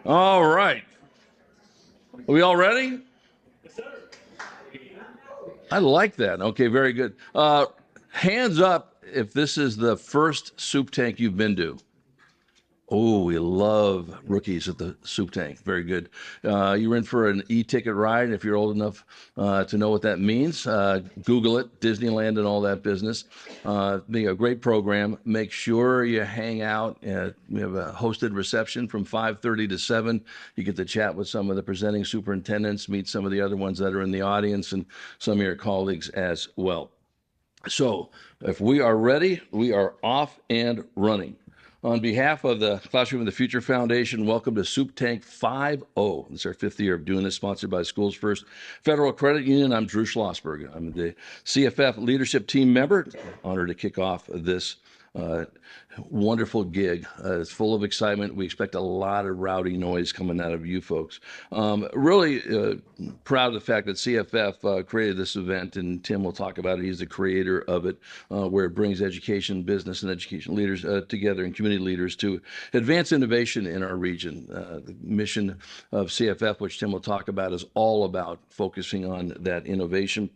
All right. Are we all ready? I like that. Okay, very good. Hands up if this is the first soup tank you've been to. Oh, we love rookies at the soup tank. Very good. You're in for an e-ticket ride. If you're old enough to know what that means, Google it, Disneyland and all that business. Be a great program. Make sure you hang out. We have a hosted reception from 5:30 to 7. You get to chat with some of the presenting superintendents, meet some of the other ones that are in the audience, and some of your colleagues as well. So if we are ready, we are off and running. On behalf of the Classroom of the Future Foundation, welcome to Soup Tank 5.0. It's our 5th year of doing this, sponsored by Schools First Federal Credit Union. I'm Drew Schlossberg. I'm the CFF leadership team member. Honored to kick off this wonderful gig. It's full of excitement. We expect a lot of rowdy noise coming out of you folks. Really proud of the fact that CFF created this event, and Tim will talk about it. He's the creator of it, where it brings education, business, and education leaders together and community leaders to advance innovation in our region. The mission of CFF, which Tim will talk about, is all about focusing on that innovation.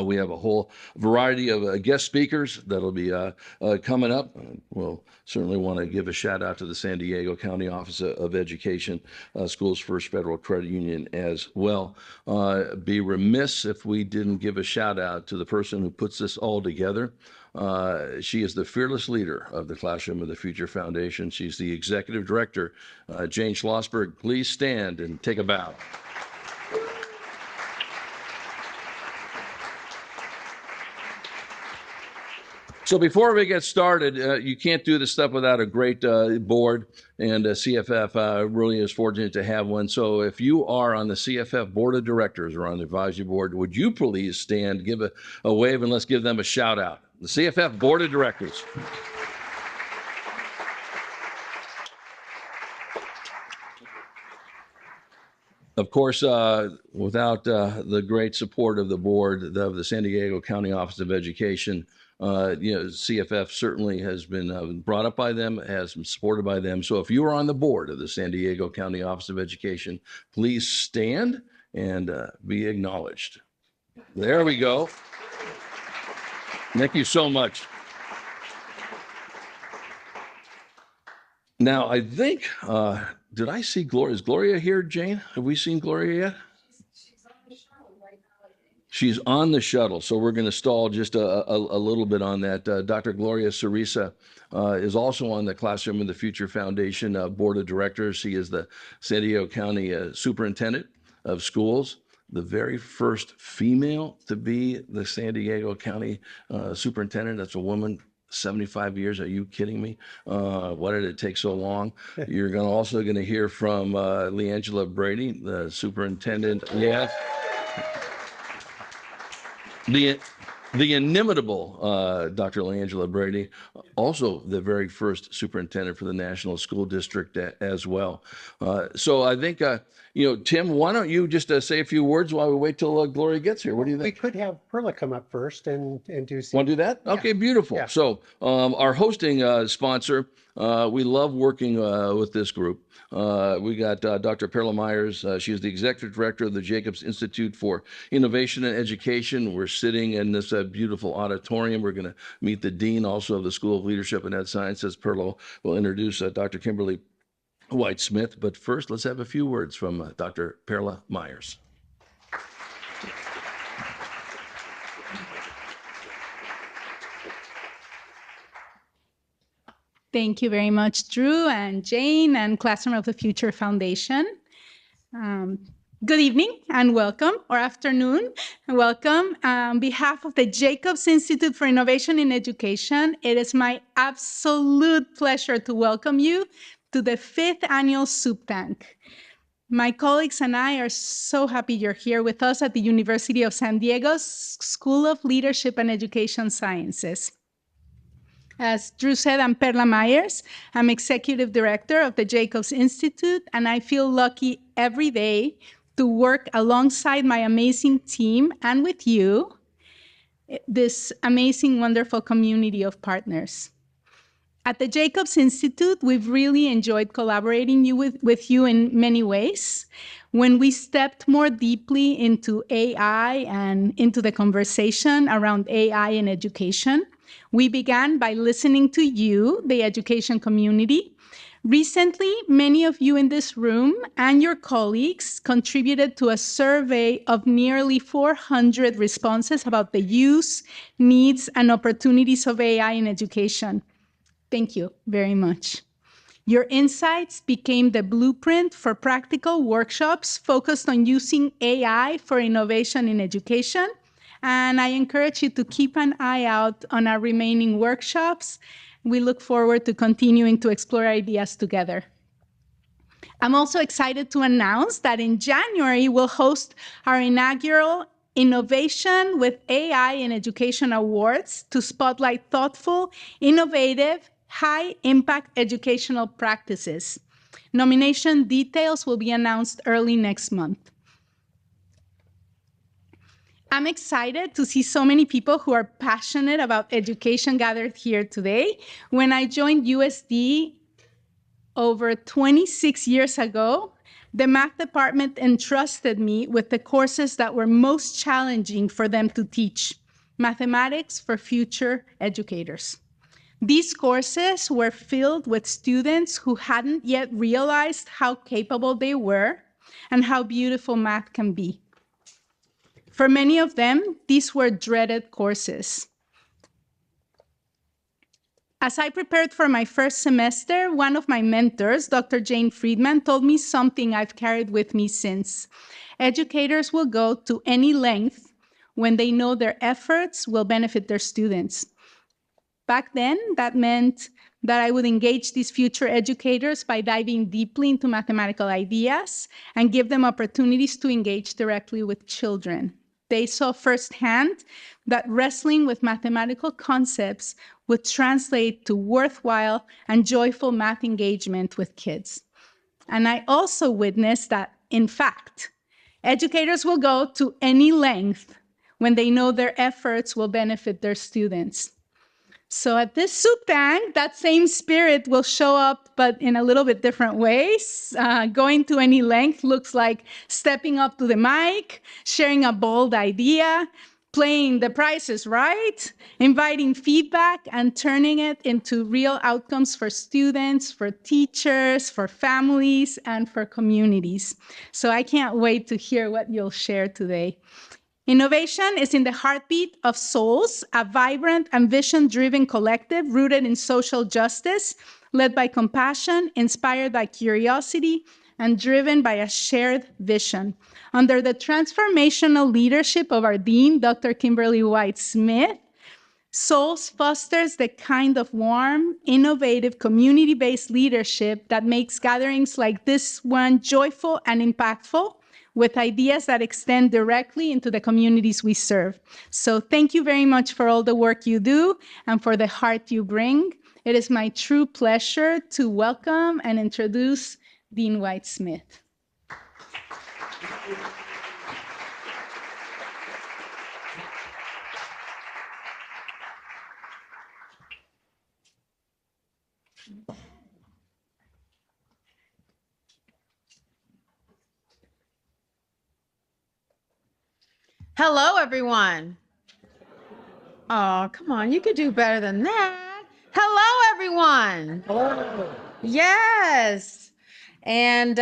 We have a whole variety of guest speakers that'll be coming up. We'll certainly want to give a shout out to the San Diego County Office of Education, Schools First Federal Credit Union as well. Be remiss if we didn't give a shout out to the person who puts this all together. She is the fearless leader of the Classroom of the Future Foundation. She's the executive director. Jane Schlossberg, please stand and take a bow. So before we get started, you can't do this stuff without a great board, and CFF really is fortunate to have one. So if you are on the CFF Board of Directors or on the advisory board, would you please stand, give a wave, and let's give them a shout out. The CFF Board of Directors. Of course, without the great support of the board of the San Diego County Office of Education, CFF certainly has been brought up by them, has been supported by them. So if you are on the board of the San Diego County Office of Education, please stand and be acknowledged. There we go. Thank you so much. Now, I think, did I see Gloria? Is Gloria here, Jane? Have we seen Gloria yet? She's on the shuttle, so we're going to stall just a little bit on that. Dr. Gloria Cerisa is also on the Classroom of the Future Foundation Board of Directors. She is the San Diego County Superintendent of Schools, the very first female to be the San Diego County Superintendent. That's a woman. 75 years. Are you kidding me? Why did it take so long? You're also going to hear from Leangela Brady, the superintendent. Yes. The inimitable Dr. Leangela Brady, also the very first superintendent for the National School District as well. So I think, Tim, why don't you just say a few words while we wait till Gloria gets here? What do you think? We could have Perla come up first and do some. Want to do that? Yeah. Okay, beautiful. Yeah. So our hosting sponsor, we love working with this group. We got Dr. Perla Myers. She is the executive director of the Jacobs Institute for Innovation and Education. We're sitting in this beautiful auditorium. We're going to meet the dean also of the School of Leadership and Ed Sciences. Perla will introduce Dr. Kimberly White-Smith. But first, let's have a few words from Dr. Perla Myers. Thank you very much, Drew and Jane and Classroom of the Future Foundation. Good evening and welcome, or afternoon and welcome. On behalf of the Jacobs Institute for Innovation in Education, it is my absolute pleasure to welcome you to the 5th annual Soup Tank. My colleagues and I are so happy you're here with us at the University of San Diego's School of Leadership and Education Sciences. As Drew said, I'm Perla Myers. I'm executive director of the Jacobs Institute, and I feel lucky every day to work alongside my amazing team and with you, this amazing, wonderful community of partners. At the Jacobs Institute, we've really enjoyed collaborating with you in many ways. When we stepped more deeply into AI and into the conversation around AI in education, we began by listening to you, the education community. Recently, many of you in this room and your colleagues contributed to a survey of nearly 400 responses about the use, needs, and opportunities of AI in education. Thank you very much. Your insights became the blueprint for practical workshops focused on using AI for innovation in education. And I encourage you to keep an eye out on our remaining workshops. We look forward to continuing to explore ideas together. I'm also excited to announce that in January, we'll host our inaugural Innovation with AI in Education Awards to spotlight thoughtful, innovative, high-impact educational practices. Nomination details will be announced early next month. I'm excited to see so many people who are passionate about education gathered here today. When I joined USD over 26 years ago, the math department entrusted me with the courses that were most challenging for them to teach, mathematics for future educators. These courses were filled with students who hadn't yet realized how capable they were and how beautiful math can be. For many of them, these were dreaded courses. As I prepared for my first semester, one of my mentors, Dr. Jane Friedman, told me something I've carried with me since. Educators will go to any length when they know their efforts will benefit their students. Back then, that meant that I would engage these future educators by diving deeply into mathematical ideas and give them opportunities to engage directly with children. They saw firsthand that wrestling with mathematical concepts would translate to worthwhile and joyful math engagement with kids. And I also witnessed that, in fact, educators will go to any length when they know their efforts will benefit their students. So at this Supe Tank, that same spirit will show up, but in a little bit different ways. Going to any length looks like stepping up to the mic, sharing a bold idea, playing The Price is Right, inviting feedback, and turning it into real outcomes for students, for teachers, for families, and for communities. So I can't wait to hear what you'll share today. Innovation is in the heartbeat of Souls, a vibrant and vision-driven collective rooted in social justice, led by compassion, inspired by curiosity, and driven by a shared vision. Under the transformational leadership of our dean, Dr. Kimberly White-Smith, Souls fosters the kind of warm, innovative, community-based leadership that makes gatherings like this one joyful and impactful, with ideas that extend directly into the communities we serve. So thank you very much for all the work you do and for the heart you bring. It is my true pleasure to welcome and introduce Dean White-Smith. Hello, everyone. Oh, come on, you could do better than that. Hello, everyone. Hello. Yes. And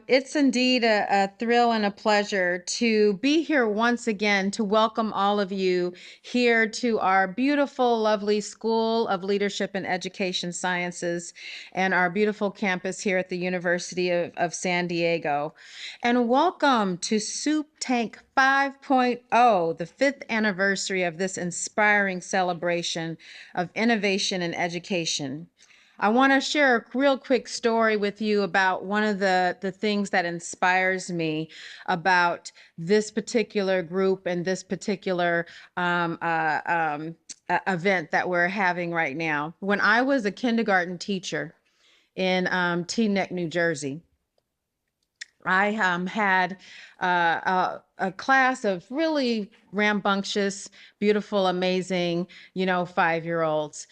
it's indeed a thrill and a pleasure to be here once again to welcome all of you here to our beautiful, lovely School of Leadership and Education Sciences and our beautiful campus here at the University of San Diego. And welcome to Supe Tank 5.0, the 5th anniversary of this inspiring celebration of innovation and education. I want to share a real quick story with you about one of the things that inspires me about this particular group and this particular event that we're having right now. When I was a kindergarten teacher in Teaneck, New Jersey, I had a class of really rambunctious, beautiful, amazing, 5-year-olds.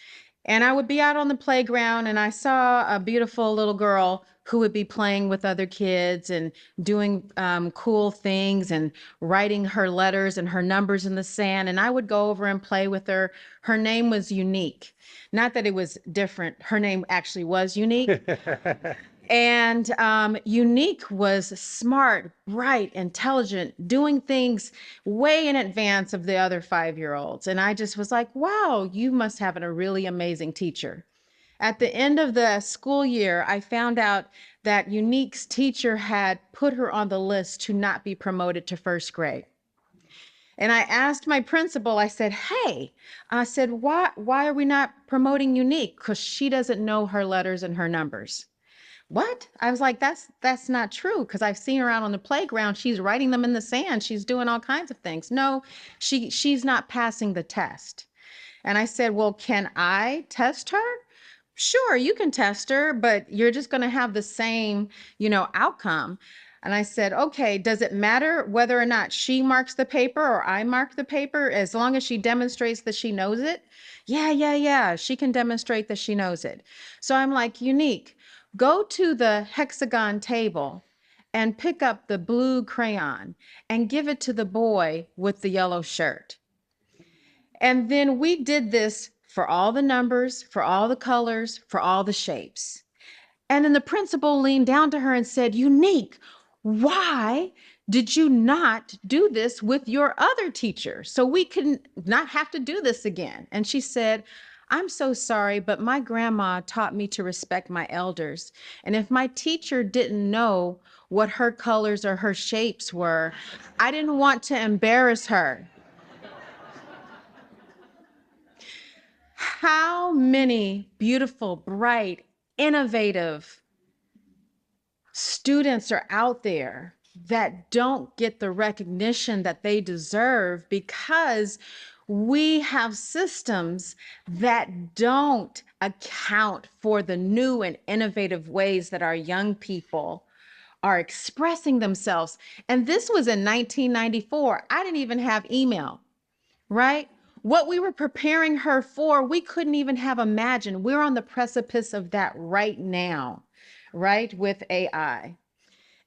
And I would be out on the playground and I saw a beautiful little girl who would be playing with other kids and doing cool things and writing her letters and her numbers in the sand. And I would go over and play with her. Her name was Unique. Not that it was different. Her name actually was Unique. And Unique was smart, bright, intelligent, doing things way in advance of the other 5-year-olds. And I just was like, wow, you must have a really amazing teacher. At the end of the school year, I found out that Unique's teacher had put her on the list to not be promoted to first grade. And I asked my principal, I said, hey, I said, why are we not promoting Unique? Because she doesn't know her letters and her numbers. What? I was like, that's not true, because I've seen her out on the playground. She's writing them in the sand. She's doing all kinds of things. No, she's not passing the test. And I said, well, can I test her? Sure, you can test her, but you're just going to have the same, outcome. And I said, okay, does it matter whether or not she marks the paper or I mark the paper, as long as she demonstrates that she knows it? Yeah. She can demonstrate that she knows it. So I'm like, Unique, go to the hexagon table and pick up the blue crayon and give it to the boy with the yellow shirt. And then we did this for all the numbers, for all the colors, for all the shapes. And then the principal leaned down to her and said, Unique, why did you not do this with your other teacher so we can not have to do this again? And she said, I'm so sorry, but my grandma taught me to respect my elders. And if my teacher didn't know what her colors or her shapes were, I didn't want to embarrass her. How many beautiful, bright, innovative students are out there that don't get the recognition that they deserve because we have systems that don't account for the new and innovative ways that our young people are expressing themselves. And this was in 1994. I didn't even have email, right? What we were preparing her for, we couldn't even have imagined. We're on the precipice of that right now, right, with AI.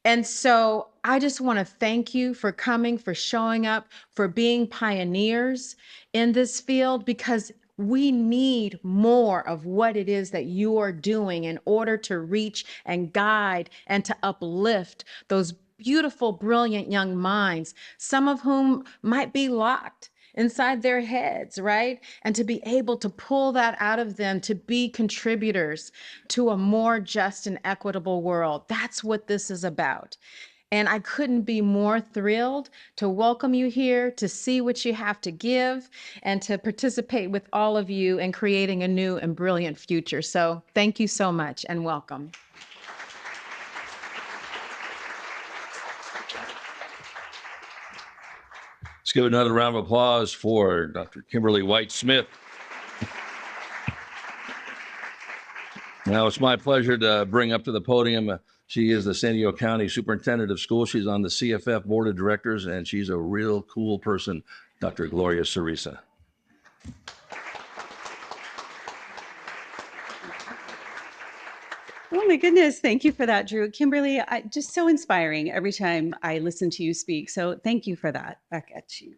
And so I just want to thank you for coming, for showing up, for being pioneers in this field, because we need more of what it is that you are doing in order to reach and guide and to uplift those beautiful, brilliant young minds, some of whom might be locked inside their heads, right? And to be able to pull that out of them, to be contributors to a more just and equitable world. That's what this is about. And I couldn't be more thrilled to welcome you here, to see what you have to give, and to participate with all of you in creating a new and brilliant future. So thank you so much and welcome. Let's give another round of applause for Dr. Kimberly White-Smith. Now it's my pleasure to bring up to the podium. She is the San Diego County Superintendent of Schools. She's on the CFF Board of Directors, and she's a real cool person, Dr. Gloria Cerisa. Oh my goodness, thank you for that, Drew. Kimberly, just so inspiring every time I listen to you speak. So thank you for that. Back at you.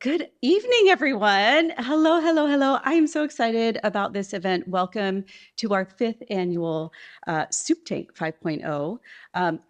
Good evening, everyone. Hello. I am so excited about this event. Welcome to our 5th annual Supe Tank 5.0.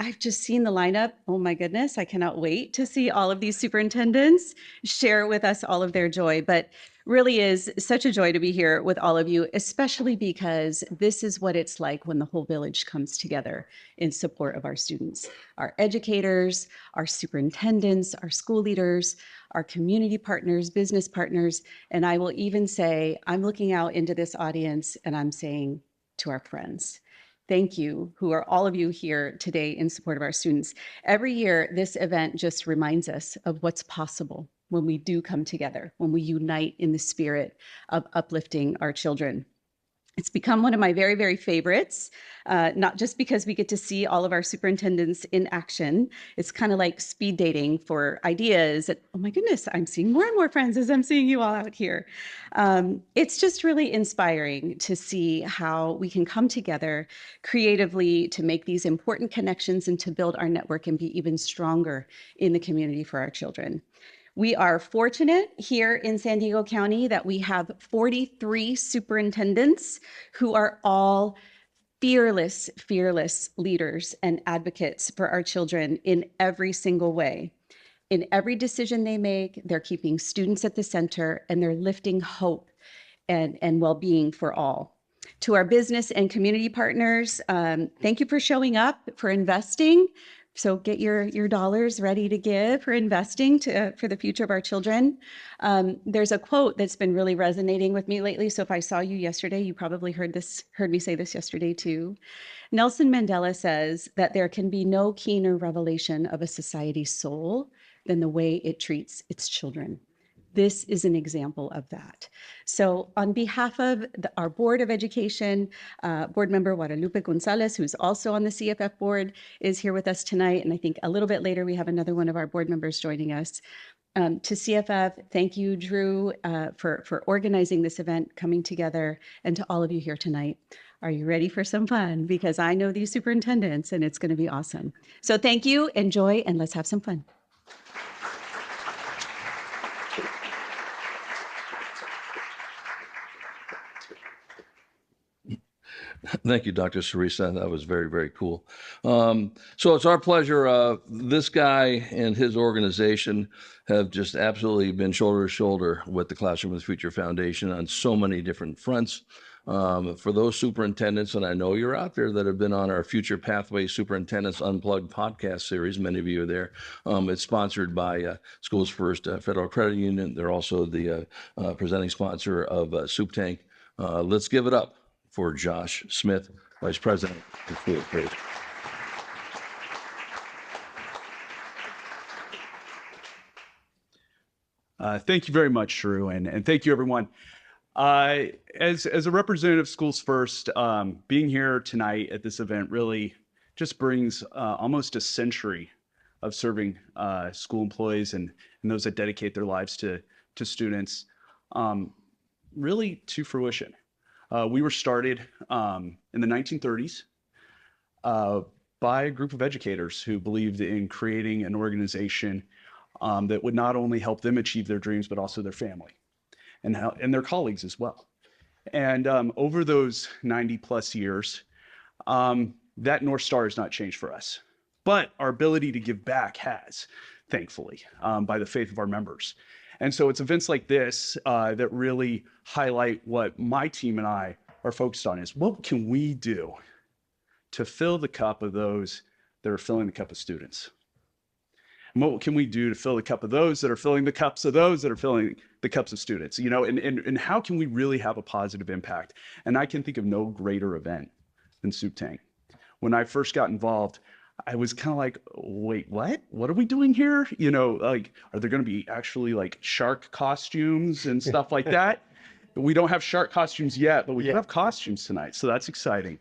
I've just seen the lineup. Oh my goodness, I cannot wait to see all of these superintendents share with us all of their joy. But really is such a joy to be here with all of you, especially because this is what it's like when the whole village comes together in support of our students, our educators, our superintendents, our school leaders, our community partners, business partners, and I will even say, I'm looking out into this audience and I'm saying to our friends, thank you, who are all of you here today in support of our students. Every year, this event just reminds us of what's possible when we do come together, when we unite in the spirit of uplifting our children. It's become one of my very, very favorites, not just because we get to see all of our superintendents in action. It's kind of like speed dating for ideas. And, oh my goodness, I'm seeing more and more friends as I'm seeing you all out here. It's just really inspiring to see how we can come together creatively to make these important connections and to build our network and be even stronger in the community for our children. We are fortunate here in San Diego County that we have 43 superintendents who are all fearless, fearless leaders and advocates for our children in every single way. In every decision they make, they're keeping students at the center and they're lifting hope and well-being for all. To our business and community partners, thank you for showing up, for investing. So get your dollars ready to give for investing for the future of our children. There's a quote that's been really resonating with me lately. So if I saw you yesterday, you probably heard me say this yesterday too. Nelson Mandela says that there can be no keener revelation of a society's soul than the way it treats its children. This is an example of that. So on behalf of our Board of Education, Board Member Guadalupe Gonzalez, who's also on the CFF board, is here with us tonight. And I think a little bit later, we have another one of our board members joining us. To CFF, thank you, Drew, for organizing this event, coming together, and to all of you here tonight. Are you ready for some fun? Because I know these superintendents, and it's going to be awesome. So thank you, enjoy, and let's have some fun. Thank you, Dr. Sarisa. That was very, very cool. So it's our pleasure. This guy and his organization have just absolutely been shoulder to shoulder with the Classroom of the Future Foundation on so many different fronts. For those superintendents, and I know you're out there, that have been on our Future Pathways Superintendents Unplugged podcast series, many of you are there. It's sponsored by Schools First Federal Credit Union. They're also the presenting sponsor of Soup Tank. Let's give it up for Josh Smith, Vice President of School First. Thank you very much, Drew, and thank you, everyone. As a representative of Schools First, being here tonight at this event really just brings almost a century of serving school employees and those that dedicate their lives to students really to fruition. We were started in the 1930s by a group of educators who believed in creating an organization that would not only help them achieve their dreams, but also their family and their colleagues as well. And over those 90 plus years, that North Star has not changed for us, but our ability to give back has, thankfully, by the faith of our members. And so it's events like this that really highlight what my team and I are focused on is what can we do to fill the cup of those that are filling the cup of students? And what can we do to fill the cup of those that are filling the cups of those that are filling the cups of students? You know, and how can we really have a positive impact? And I can think of no greater event than Soup Tank. When I first got involved, I was kind of like, wait, what? What are we doing here? You know, like, are there going to be actually like shark costumes and stuff like that? We don't have shark costumes yet, but we do have costumes tonight. So that's exciting.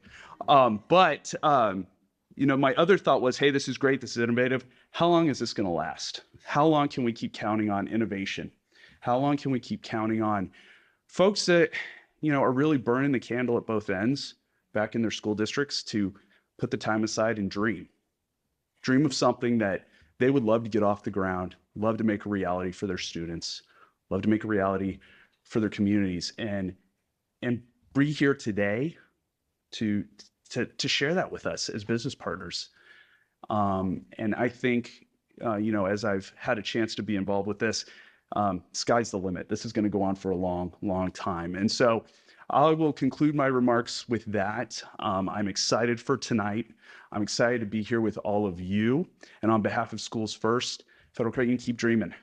You know, my other thought was, hey, this is great. This is innovative. How long is this going to last? How long can we keep counting on innovation? How long can we keep counting on folks that, you know, are really burning the candle at both ends back in their school districts to put the time aside and dream of something that they would love to get off the ground, love to make a reality for their students, love to make a reality for their communities, and be here today to share that with us as business partners. And I think, you know, as I've had a chance to be involved with this, sky's the limit. This is going to go on for a long, long time. And so I will conclude my remarks with that. I'm excited for tonight. I'm excited to be here with all of you. And on behalf of Schools First, Federal Credit Union, keep dreaming,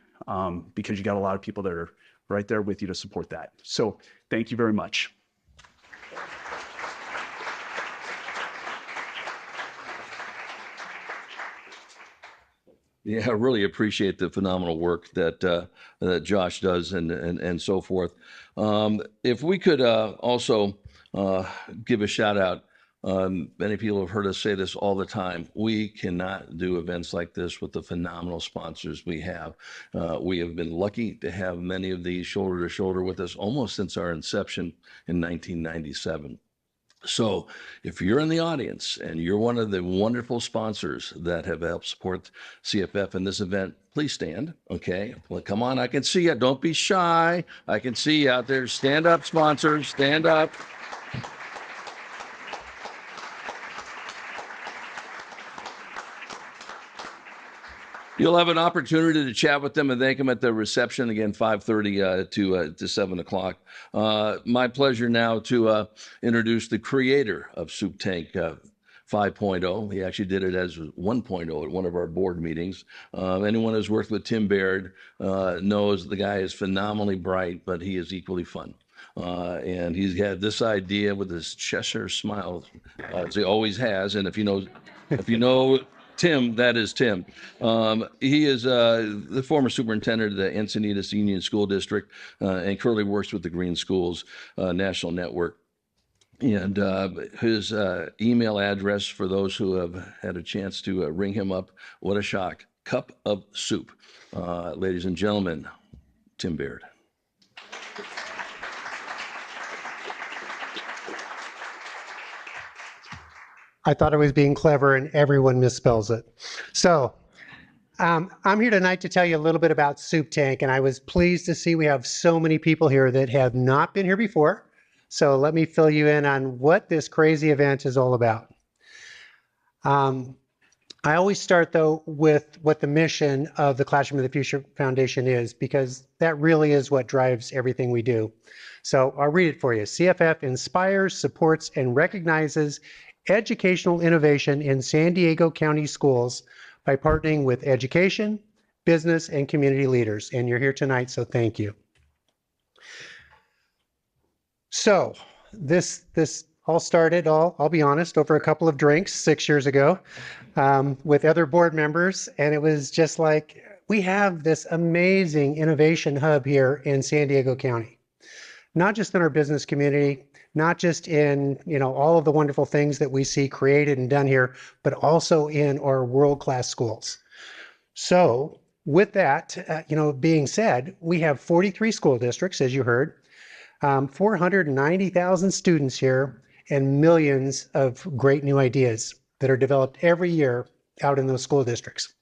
because you got a lot of people that are right there with you to support that. So thank you very much. Yeah, I really appreciate the phenomenal work that Josh does and so forth. If we could also give a shout out. Many people have heard us say this all the time. We cannot do events like this with the phenomenal sponsors we have. We have been lucky to have many of these shoulder to shoulder with us almost since our inception in 1997. So if you're in the audience and you're one of the wonderful sponsors that have helped support CFF in this event, please stand, okay? Well, come on, I can see you. Don't be shy. I can see you out there. Stand up, sponsors. Stand up. You'll have an opportunity to chat with them and thank them at the reception, again, 5:30 to 7 o'clock. My pleasure now to introduce the creator of Soup Tank 5.0. He actually did it as 1.0 at one of our board meetings. Anyone who's worked with Tim Baird knows the guy is phenomenally bright, but he is equally fun. And he's had this idea with his Cheshire smile, as he always has. And if you know Tim, that is Tim. He is the former superintendent of the Encinitas Union School District and currently works with the Green Schools National Network. And his email address for those who have had a chance to ring him up, what a shock, Cup of Soup. Ladies and gentlemen, Tim Baird. I thought I was being clever and everyone misspells it. So I'm here tonight to tell you a little bit about Soup Tank, and I was pleased to see we have so many people here that have not been here before. So let me fill you in on what this crazy event is all about. I always start, though, with what the mission of the Classroom of the Future Foundation is, because that really is what drives everything we do. So I'll read it for you. CFF inspires, supports, and recognizes educational innovation in San Diego County schools by partnering with education, business, and community leaders. And you're here tonight, so thank you. So this all started, I'll be honest, over a couple of drinks 6 years ago with other board members. And it was just like, we have this amazing innovation hub here in San Diego County, not just in our business community, not just in, all of the wonderful things that we see created and done here, but also in our world-class schools. So with that, being said, we have 43 school districts, as you heard, 490,000 students here, and millions of great new ideas that are developed every year out in those school districts.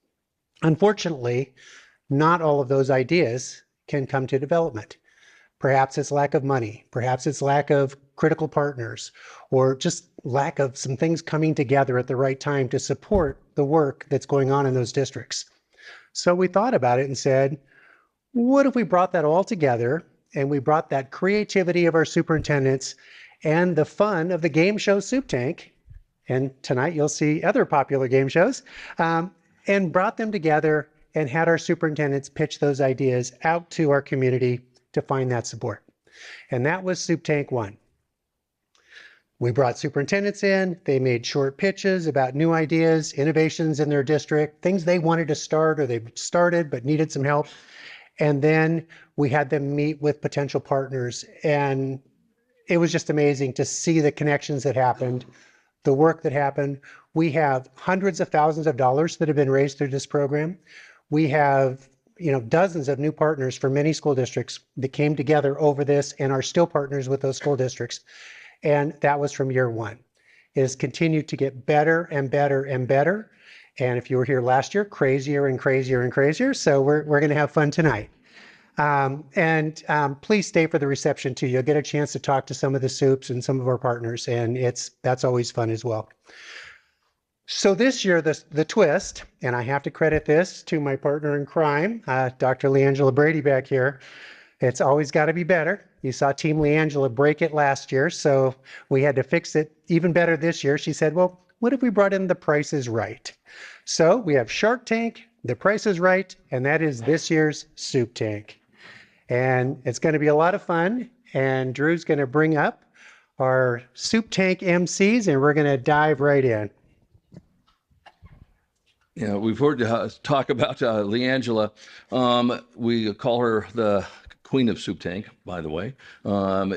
Unfortunately, not all of those ideas can come to development. Perhaps it's lack of money, perhaps it's lack of critical partners, or just lack of some things coming together at the right time to support the work that's going on in those districts. So we thought about it and said, what if we brought that all together and we brought that creativity of our superintendents and the fun of the game show Soup Tank, and tonight you'll see other popular game shows, and brought them together and had our superintendents pitch those ideas out to our community to find that support. And that was Soup Tank 1. We brought superintendents in, they made short pitches about new ideas, innovations in their district, things they wanted to start or they've started but needed some help. And then we had them meet with potential partners. And it was just amazing to see the connections that happened, the work that happened. We have hundreds of thousands of dollars that have been raised through this program. We have dozens of new partners for many school districts that came together over this and are still partners with those school districts. And that was from year one. It has continued to get better and better and better. And if you were here last year, crazier and crazier and crazier. So we're going to have fun tonight. Please stay for the reception too. You'll get a chance to talk to some of the soups and some of our partners, and that's always fun as well. So this year, the twist, and I have to credit this to my partner in crime, Dr. Leangela Brady back here. It's always got to be better. You saw Team Leangela break it last year, so we had to fix it even better this year. She said, well, what if we brought in The Price is Right? So we have Shark Tank, The Price is Right, and that is this year's Soup Tank. And it's going to be a lot of fun, and Drew's going to bring up our Soup Tank MCs, and we're going to dive right in. Yeah, we've heard talk about Leangela. We call her the queen of Soup Tank, by the way.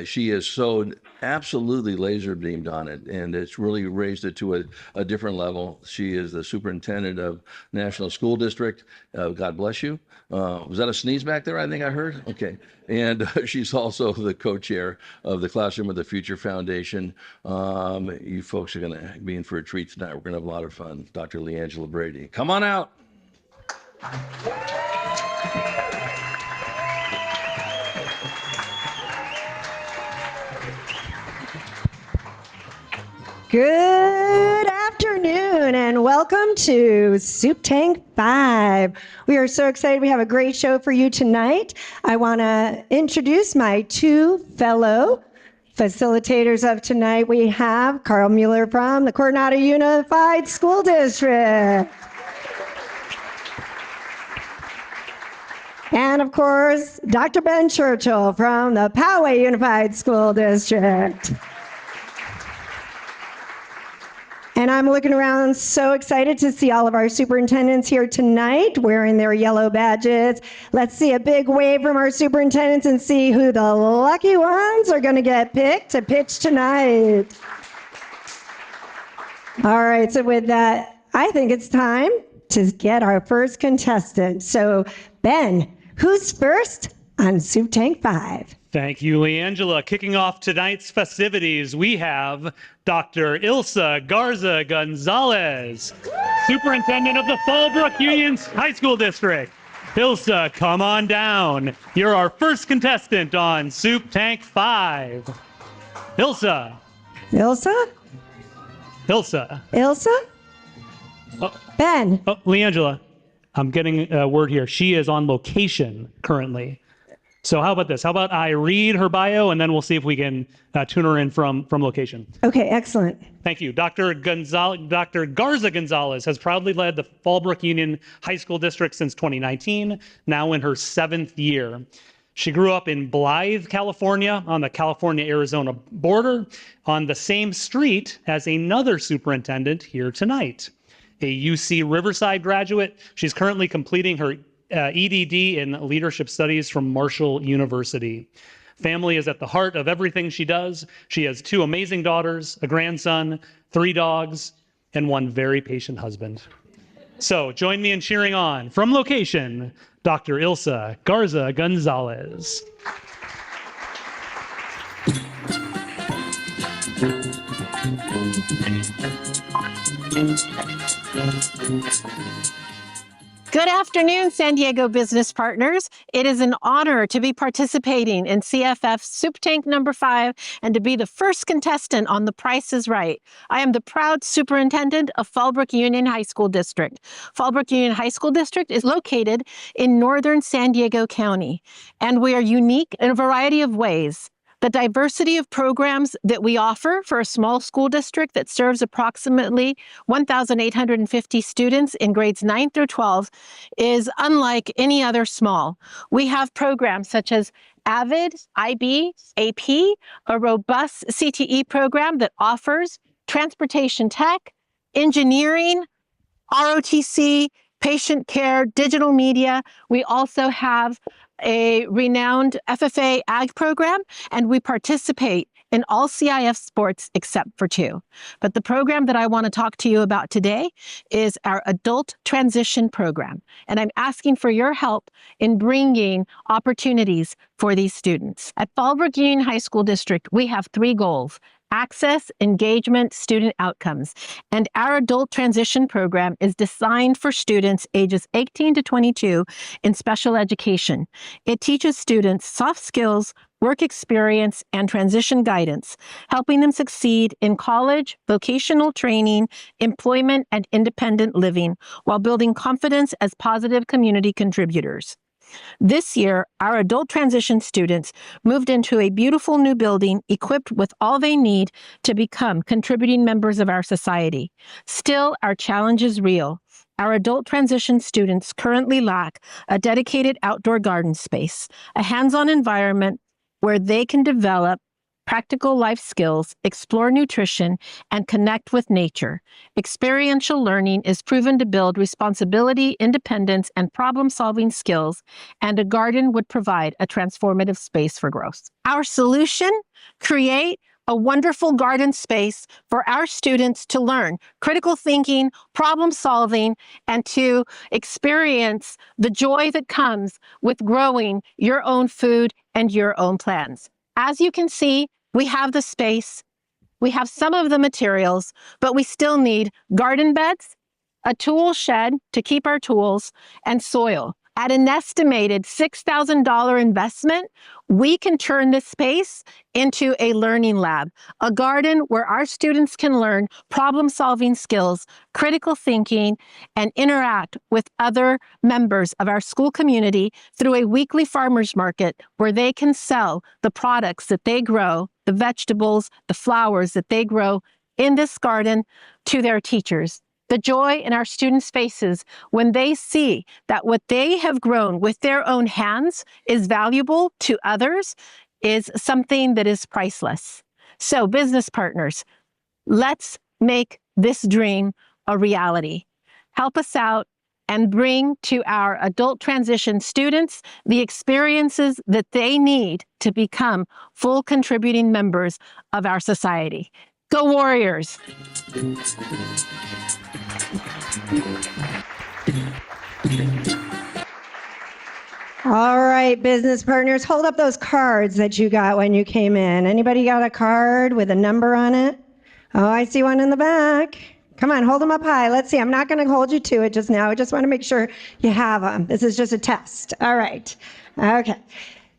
She is so absolutely laser beamed on it, and it's really raised it to a different level. She is the superintendent of National School District. God bless you. Was that a sneeze back there? I think I heard. Okay. And she's also the co-chair of the Classroom of the Future Foundation. You folks are going to be in for a treat tonight. We're going to have a lot of fun. Dr. LeAngela Brady, come on out. Good afternoon and welcome to Soup Tank 5. We are so excited. We have a great show for you tonight. I want to introduce my two fellow facilitators of tonight. We have Carl Mueller from the Coronado Unified School District. And of course, Dr. Ben Churchill from the Poway Unified School District. And I'm looking around so excited to see all of our superintendents here tonight wearing their yellow badges. Let's see a big wave from our superintendents and see who the lucky ones are going to get picked to pitch tonight. All right, so with that, I think it's time to get our first contestant. So Ben, who's first on Soup Tank 5? Thank you, LeAngela. Kicking off tonight's festivities, we have Dr. Ilsa Garza Gonzalez, Superintendent of the Fallbrook Union High School District. Ilsa, come on down. You're our first contestant on Soup Tank 5. Ilsa. Ilsa? Ilsa. Ilsa? Oh. Ben. Oh, LeAngela, I'm getting a word here. She is on location currently. So how about this? How about I read her bio and then we'll see if we can tune her in from location. Okay, excellent. Thank you. Dr. Garza Gonzalez has proudly led the Fallbrook Union High School District since 2019, now in her 7th year. She grew up in Blythe, California, on the California-Arizona border, on the same street as another superintendent here tonight. A UC Riverside graduate, she's currently completing her EDD in Leadership Studies from Marshall University. Family is at the heart of everything she does. She has 2 amazing daughters, a grandson, 3 dogs, and 1 very patient husband. So join me in cheering on, from location, Dr. Ilsa Garza Gonzalez. Good afternoon, San Diego business partners. It is an honor to be participating in CFF Soup Tank number 5 and to be the first contestant on The Price is Right. I am the proud superintendent of Fallbrook Union High School District. Fallbrook Union High School District is located in northern San Diego County, and we are unique in a variety of ways. The diversity of programs that we offer for a small school district that serves approximately 1,850 students in grades 9 through 12 is unlike any other small. We have programs such as AVID, IB, AP, a robust CTE program that offers transportation tech, engineering, ROTC, patient care, digital media. We also have a renowned FFA ag program, and we participate in all CIF sports except for 2. But the program that I want to talk to you about today is our adult transition program. And I'm asking for your help in bringing opportunities for these students. At Fallbrook Union High School District, we have 3 goals: access, engagement, student outcomes. And our adult transition program is designed for students ages 18 to 22 in special education. It teaches students soft skills, work experience, and transition guidance, helping them succeed in college, vocational training, employment, and independent living, while building confidence as positive community contributors. This year, our adult transition students moved into a beautiful new building equipped with all they need to become contributing members of our society. Still, our challenge is real. Our adult transition students currently lack a dedicated outdoor garden space, a hands-on environment where they can develop practical life skills, explore nutrition, and connect with nature. Experiential learning is proven to build responsibility, independence, and problem-solving skills, and a garden would provide a transformative space for growth. Our solution? Create a wonderful garden space for our students to learn critical thinking, problem solving, and to experience the joy that comes with growing your own food and your own plants. As you can see, we have the space, we have some of the materials, but we still need garden beds, a tool shed to keep our tools, and soil. At an estimated $6,000 investment, we can turn this space into a learning lab, a garden where our students can learn problem-solving skills, critical thinking, and interact with other members of our school community through a weekly farmers market where they can sell the products that they grow, the vegetables, the flowers that they grow in this garden to their teachers. The joy in our students' faces when they see that what they have grown with their own hands is valuable to others is something that is priceless. So, business partners, let's make this dream a reality. Help us out and bring to our adult transition students the experiences that they need to become full contributing members of our society. Go Warriors! All right, business partners, hold up those cards that you got when you came in. Anybody got a card with a number on it? Oh, I see one in the back. Come on, hold them up high. Let's see. I'm not going to hold you to it just now. I just want to make sure you have them. This is just a test. All right. Okay.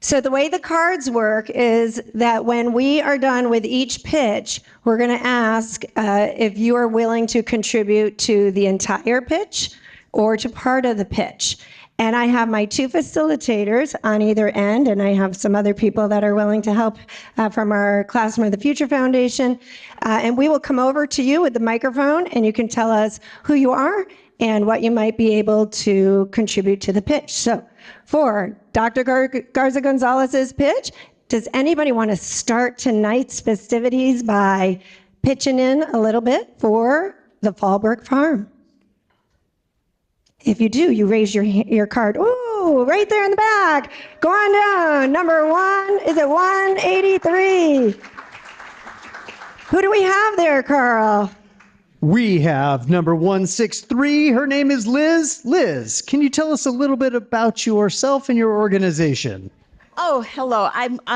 So the way the cards work is that when we are done with each pitch, we're going to ask if you are willing to contribute to the entire pitch or to part of the pitch. And I have my two facilitators on either end, and I have some other people that are willing to help from our Classroom of the Future Foundation. And we will come over to you with the microphone, and you can tell us who you are and what you might be able to contribute to the pitch. So for Dr. Garza Gonzalez's pitch, does anybody want to start tonight's festivities by pitching in a little bit for the Fallbrook Farm? If you do, you raise your card. Ooh, right there in the back. Go on down. Number one, is it 183? Who do we have there, Carl? We have number 163. Her name is Liz. Liz, can you tell us a little bit about yourself and your organization? Oh, hello.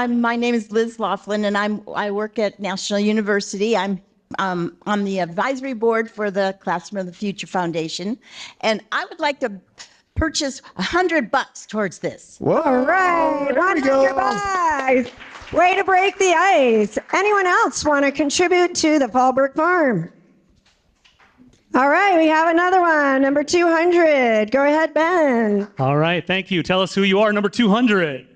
My name is Liz Laughlin, and I work at National University. I'm on the advisory board for the Classroom of the Future Foundation, and I would like to purchase $100 towards this. Whoa, all right, $100. Way to break the ice. Anyone else want to contribute to the Fallbrook Farm? All right, we have another one, number 200. Go ahead, Ben. All right, thank you. Tell us who you are, number 200.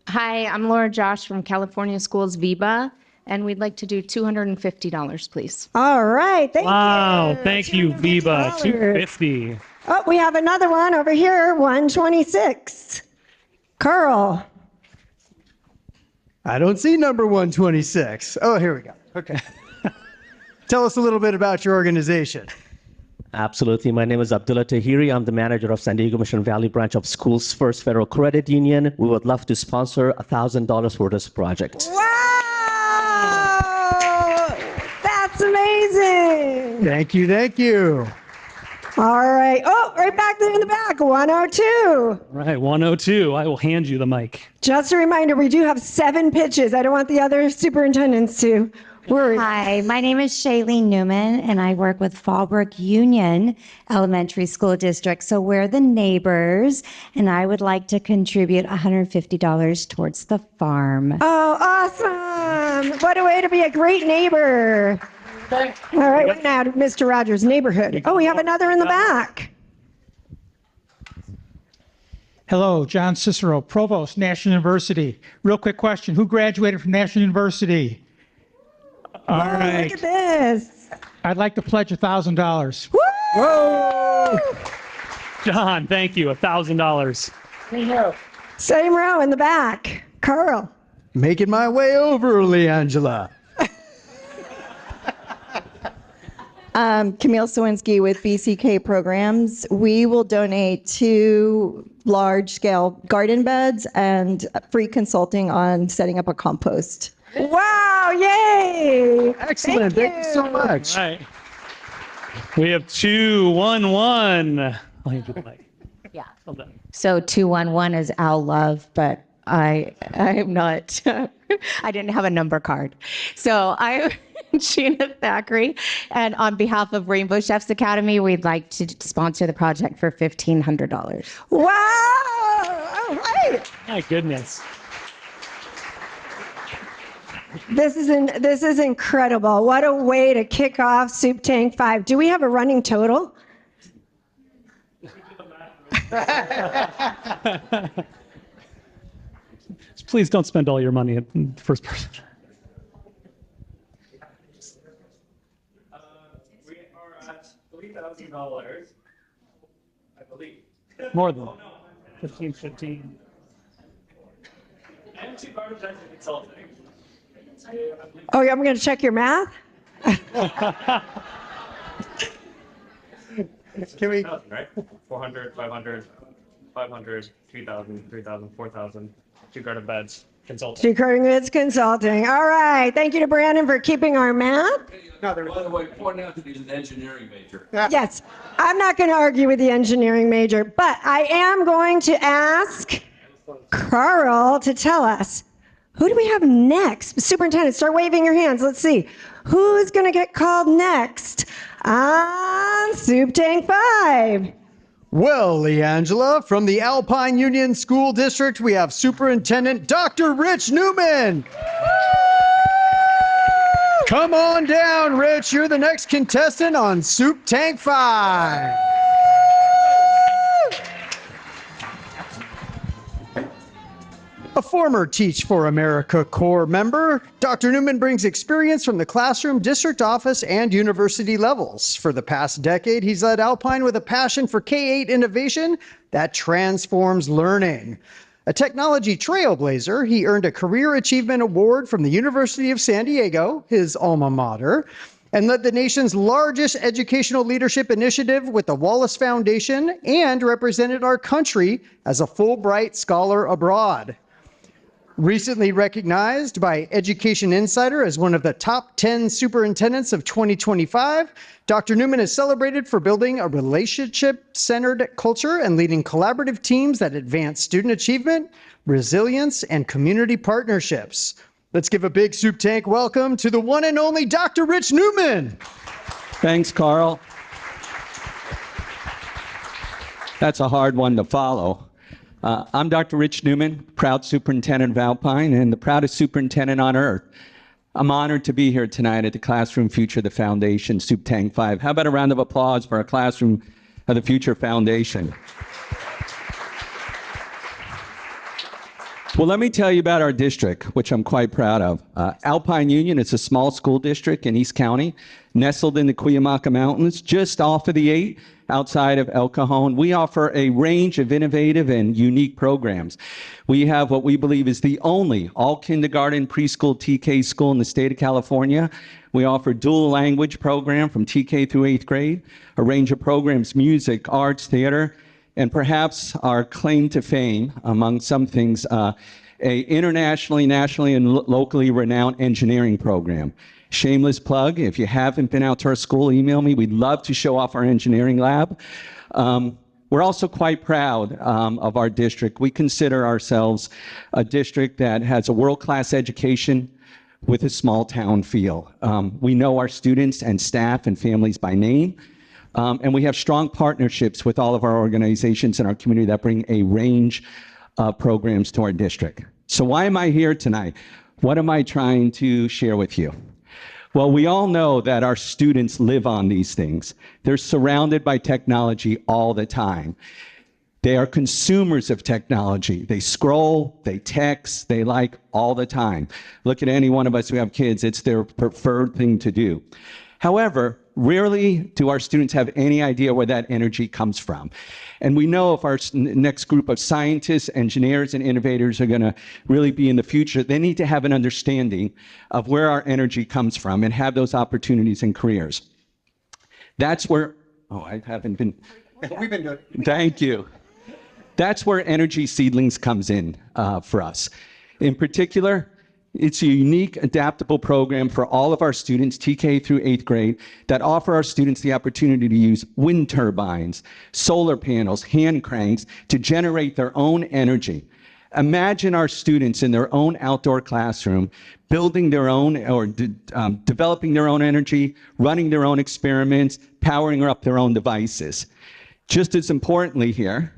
Hi, I'm Laura Josh from California Schools VIBA, and we'd like to do $250, please. All right, thank you. Wow, thank you, VIBA. $250. Oh, we have another one over here, 126. Carl. I don't see number 126. Oh, here we go. Okay. Tell us a little bit about your organization. Absolutely. My name is Abdullah Tahiri. I'm the manager of San Diego Mission Valley branch of Schools First Federal Credit Union. We would love to sponsor $1,000 for this project. Wow! That's amazing. Thank you. Thank you. All right. Oh, right back there in the back, 102. Right, 102. I will hand you the mic. Just a reminder, we do have 7 pitches. I don't want the other superintendents to worry. Hi, my name is Shailene Newman, and I work with Fallbrook Union Elementary School District. So we're the neighbors, and I would like to contribute $150 towards the farm. Oh, awesome. What a way to be a great neighbor. All right, we're now to Mr. Rogers' neighborhood. Oh, we have another in the back. Hello, John Cicero, Provost, National University. Real quick question. Who graduated from National University? All right. Look at this. I'd like to pledge $1,000. Whoa! John, thank you. $1,000. Same row in the back. Carl. Making my way over, Leangela. Camille Sawinski with BCK Programs. We will donate 2 large-scale garden beds and free consulting on setting up a compost. Wow, yay! Excellent. Thank you so much. All right. We have 211. I'll hand you the mic. Yeah. Well done. So 211 is Al Love, but I am not, I didn't have a number card. So I'm Sheena Thackeray, and on behalf of Rainbow Chefs Academy, we'd like to sponsor the project for $1,500. Wow! All right. My goodness. This is incredible. What a way to kick off Soup Tank 5. Do we have a running total? Please don't spend all your money at the first person. We are at $3,000, I believe. More than 15. And 2 garbage bags and consulting. Oh, I'm going to check your math. Can we? Right? 400, 500, 500, 3,000, 3,000, 4,000. 2 garden beds. Consulting. Recording Goods Consulting. All right. Thank you to Brandon for keeping our math. By the way, point out that he's an engineering major. Yes. I'm not going to argue with the engineering major, but I am going to ask Carl to tell us, who do we have next? Superintendent, start waving your hands. Let's see. Who's going to get called next on Soup Tank 5? Well, Leangela, from the Alpine Union School District, we have Superintendent Dr. Rich Newman. Come on down, Rich. You're the next contestant on Soup Tank 5. A former Teach for America Corps member, Dr. Newman brings experience from the classroom, district office, and university levels. For the past decade, he's led Alpine with a passion for K-8 innovation that transforms learning. A technology trailblazer, he earned a Career Achievement Award from the University of San Diego, his alma mater, and led the nation's largest educational leadership initiative with the Wallace Foundation and represented our country as a Fulbright scholar abroad. Recently recognized by Education Insider as one of the top 10 superintendents of 2025, Dr. Newman is celebrated for building a relationship-centered culture and leading collaborative teams that advance student achievement, resilience, and community partnerships. Let's give a big Soup Tank welcome to the one and only Dr. Rich Newman. Thanks, Carl. That's a hard one to follow. I'm Dr. Rich Newman, proud superintendent of Alpine and the proudest superintendent on earth. I'm honored to be here tonight at the Classroom Future of the Foundation, Soup Tank 5. How about a round of applause for our Classroom of the Future Foundation? Well, let me tell you about our district, which I'm quite proud of. Alpine Union is a small school district in East County, nestled in the Cuyamaca Mountains, just off of the 8, outside of El Cajon. We offer a range of innovative and unique programs. We have what we believe is the only all-kindergarten preschool TK school in the state of California. We offer dual language program from TK through 8th grade, a range of programs, music, arts, theater, and perhaps our claim to fame, among some things, a internationally, nationally, and locally renowned engineering program. Shameless plug, if you haven't been out to our school, email me. We'd love to show off our engineering lab. We're also quite proud of our district. We consider ourselves a district that has a world-class education with a small town feel. We know our students and staff and families by name. And we have strong partnerships with all of our organizations in our community that bring a range of programs to our district. So why am I here tonight? What am I trying to share with you? Well, we all know that our students live on these things. They're surrounded by technology all the time. They are consumers of technology. They scroll, they text, they like all the time. Look at any one of us who have kids, it's their preferred thing to do. However, rarely do our students have any idea where that energy comes from. And we know if our next group of scientists, engineers, and innovators are going to really be in the future, they need to have an understanding of where our energy comes from and have those opportunities and careers. That's where, oh, I haven't been. We've been doing it. Thank you. That's where Energy Seedlings comes in for us. In particular, it's a unique, adaptable program for all of our students, TK through 8th grade, that offer our students the opportunity to use wind turbines, solar panels, hand cranks to generate their own energy. Imagine our students in their own outdoor classroom, building their own or developing their own energy, running their own experiments, powering up their own devices. Just as importantly here,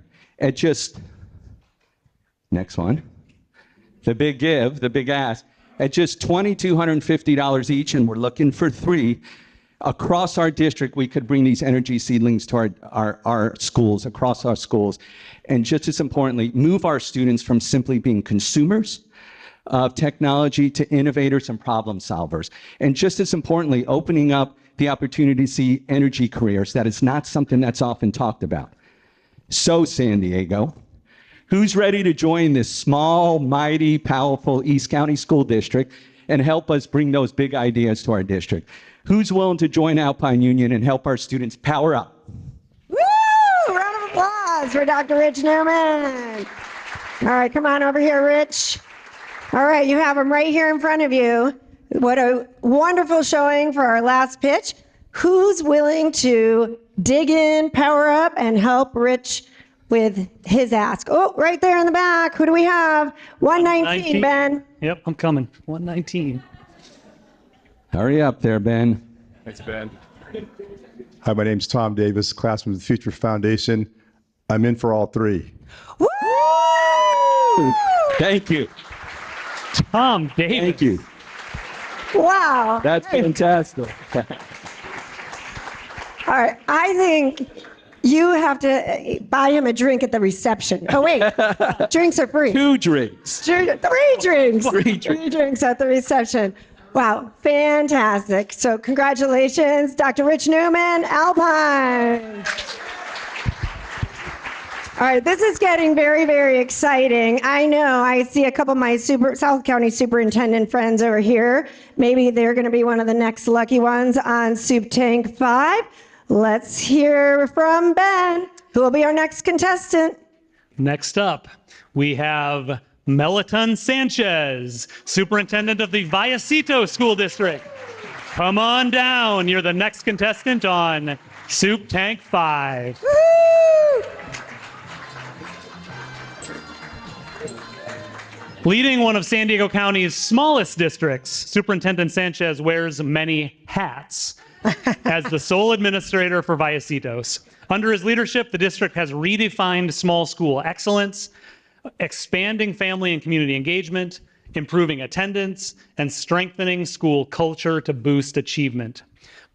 next one. The big give, the big ask, at just $2,250 each, and we're looking for 3, across our district, we could bring these energy seedlings to our schools, across our schools. And just as importantly, move our students from simply being consumers of technology to innovators and problem solvers. And just as importantly, opening up the opportunity to see energy careers. That is not something that's often talked about. So, San Diego, who's ready to join this small, mighty, powerful East County School District and help us bring those big ideas to our district? Who's willing to join Alpine Union and help our students power up? Woo! Round of applause for Dr. Rich Newman. All right, come on over here, Rich. All right, you have him right here in front of you. What a wonderful showing for our last pitch. Who's willing to dig in, power up, and help Rich with his ask? Oh, right there in the back. Who do we have? 119, Ben. Yep, I'm coming. 119. Hurry up there, Ben. Thanks, Ben. Hi, my name's Tom Davis, classman of the Future Foundation. I'm in for all 3. Woo! Thank you. Tom Davis. Thank you. Wow. That's fantastic. All right, I think you have to buy him a drink at the reception. Oh, wait, drinks are free. 2 drinks. 3 drinks. 3 drinks. 3 drinks at the reception. Wow, fantastic. So congratulations, Dr. Rich Newman, Alpine. All right, this is getting very, very exciting. I know I see a couple of my South County superintendent friends over here. Maybe they're going to be one of the next lucky ones on Soup Tank 5. Let's hear from Ben, who will be our next contestant. Next up, we have Meliton Sanchez, superintendent of the Vallecito School District. Come on down. You're the next contestant on Soup Tank 5. Woo! Leading one of San Diego County's smallest districts, Superintendent Sanchez wears many hats as the sole administrator for Vallecitos. Under his leadership, the district has redefined small school excellence, expanding family and community engagement, improving attendance, and strengthening school culture to boost achievement.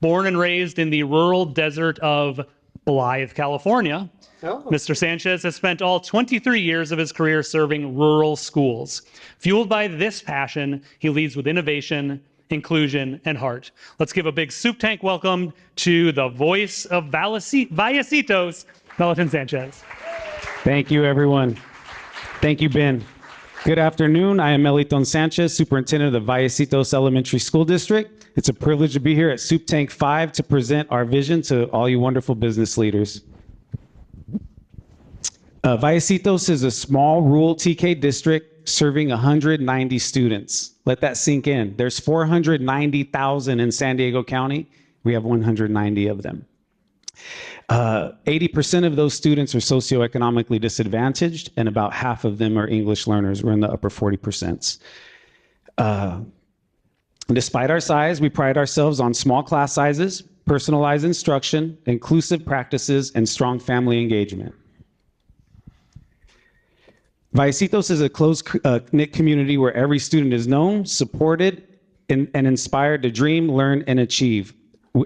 Born and raised in the rural desert of Blythe, California, Mr. Sanchez has spent all 23 years of his career serving rural schools. Fueled by this passion, he leads with innovation, inclusion, and heart. Let's give a big Soup Tank welcome to the voice of Vallecitos, Meliton Sanchez. Thank you, everyone. Thank you, Ben. Good afternoon. I am Meliton Sanchez, superintendent of the Vallecitos Elementary School District. It's a privilege to be here at Soup Tank 5 to present our vision to all you wonderful business leaders. Vallecitos is a small rural TK district serving 190 students. Let that sink in. There's 490,000 in San Diego County. We have 190 of them. 80% of those students are socioeconomically disadvantaged, and about half of them are English learners. We're in the upper 40%. Despite our size, we pride ourselves on small class sizes, personalized instruction, inclusive practices, and strong family engagement. Vallecitos is a close-knit community where every student is known, supported, and inspired to dream, learn, and achieve.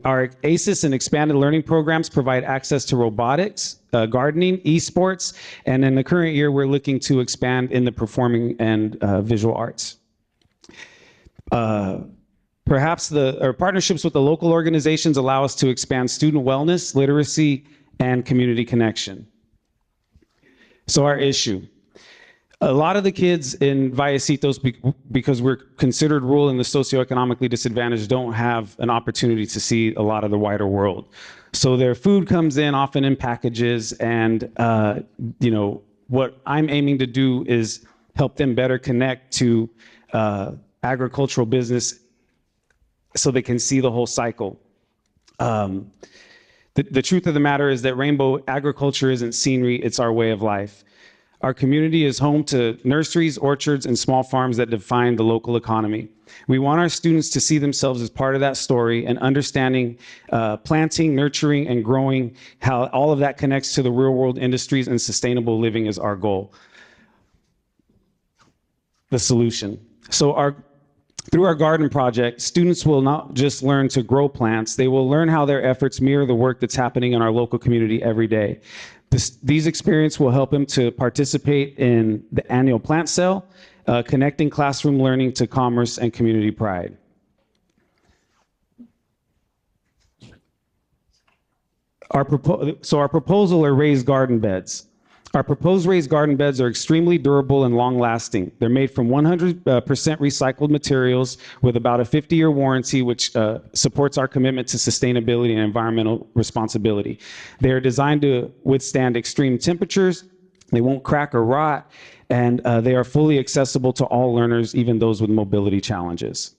Our ACES and expanded learning programs provide access to robotics, gardening, esports, and in the current year, we're looking to expand in the performing and visual arts. Perhaps partnerships with the local organizations allow us to expand student wellness, literacy, and community connection. So our issue. A lot of the kids in Vallecitos, because we're considered rural and the socioeconomically disadvantaged, don't have an opportunity to see a lot of the wider world. So their food comes in often in packages, and what I'm aiming to do is help them better connect to agricultural business so they can see the whole cycle. The truth of the matter is that rainbow agriculture isn't scenery, it's our way of life. Our community is home to nurseries, orchards, and small farms that define the local economy. We want our students to see themselves as part of that story and understanding planting, nurturing, and growing, how all of that connects to the real world industries and sustainable living is our goal. The solution. So through our garden project, students will not just learn to grow plants, they will learn how their efforts mirror the work that's happening in our local community every day. These experiences will help them to participate in the annual plant sale, connecting classroom learning to commerce and community pride. Our proposal are raised garden beds. Our proposed raised garden beds are extremely durable and long-lasting. They're made from 100% recycled materials with about a 50-year warranty, which supports our commitment to sustainability and environmental responsibility. They are designed to withstand extreme temperatures. They won't crack or rot, and they are fully accessible to all learners, even those with mobility challenges.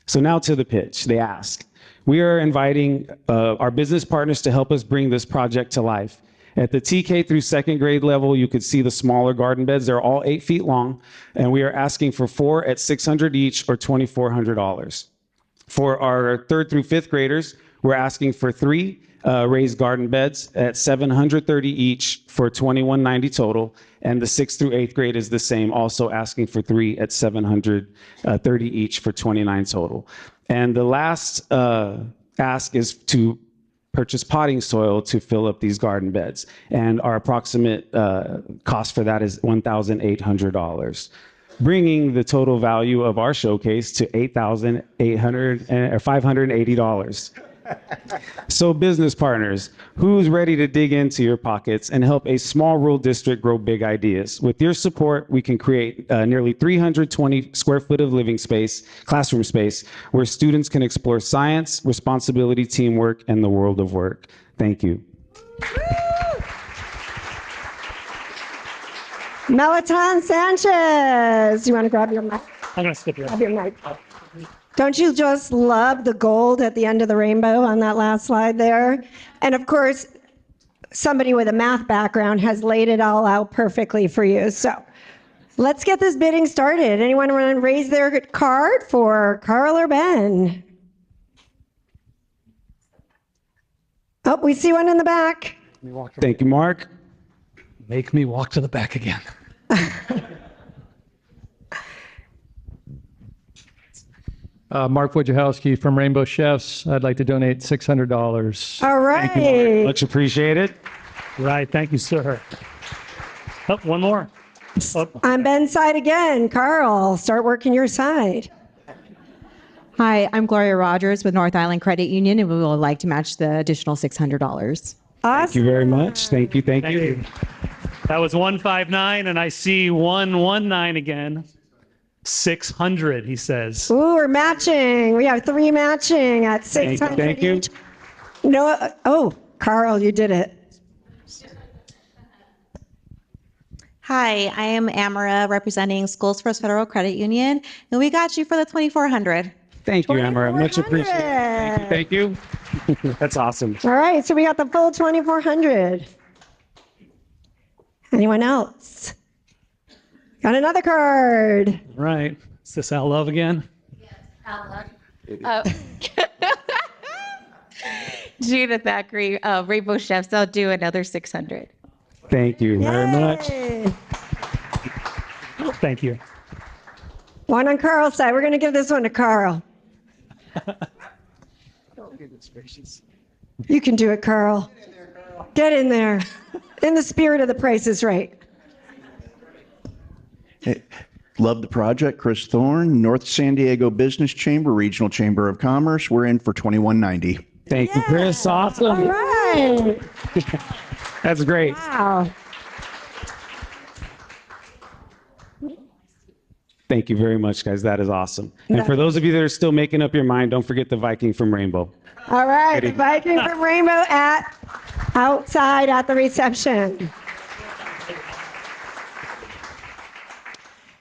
So now to the pitch, the ask. We are inviting our business partners to help us bring this project to life. At the TK through second grade level, you could see the smaller garden beds. They're all 8 feet long, and we are asking for 4 at $600 each or $2,400. For our third through fifth graders, we're asking for 3 raised garden beds at $730 each for $2,190 total, and the 6th through 8th grade is the same, also asking for 3 at $730 each for $29 total. And the last ask is to purchase potting soil to fill up these garden beds. And our approximate cost for that is $1,800, bringing the total value of our showcase to $580. So business partners, who's ready to dig into your pockets and help a small rural district grow big ideas? With your support, we can create nearly 320 square foot of living space, classroom space, where students can explore science, responsibility, teamwork, and the world of work. Thank you. Melton Sanchez, you want to grab your mic? I'm going to skip you. Grab your mic. Don't you just love the gold at the end of the rainbow on that last slide there? And of course, somebody with a math background has laid it all out perfectly for you. So let's get this bidding started. Anyone want to raise their card for Carl or Ben? Oh, we see one in the back. Thank you, Mark. Make me walk to the back again. Mark Wojciechowski from Rainbow Chefs. I'd like to donate $600. All right. Thank you, Mark. Much appreciated. Right. Thank you, sir. Oh, one more. Oh. On Ben's side again. Carl, start working your side. Hi, I'm Gloria Rogers with North Island Credit Union, and we would like to match the additional $600. Awesome. Thank you very much. Thank you. Thank you. That was 159, and I see 119 again. 600, he says. Ooh, we're matching. We have 3 matching at 600. Thank you. No, oh, Carl, you did it. Hi, I am Amara representing Schools First Federal Credit Union, and we got you for the $2,400. Thank you, Amara. Much appreciated. Thank you. Thank you. That's awesome. All right, so we got the full 2,400. Anyone else? Got another card. Right. Is this Al Love again? Gina Thackeray, Rainbow Chefs, I'll do another 600. Thank you very much. Thank you. One on Carl's side. We're going to give this one to Carl. You can do it, Carl. Get in there. In the spirit of The Price is Right. Love the project. Chris Thorne, North San Diego Business Chamber, Regional Chamber of Commerce. We're in for 2190. Thank you, Chris. Awesome. All right. That's great. Wow. Thank you very much, guys. That is awesome. And for those of you that are still making up your mind, don't forget the Viking from Rainbow. All right. Ready. The Viking from Rainbow outside at the reception.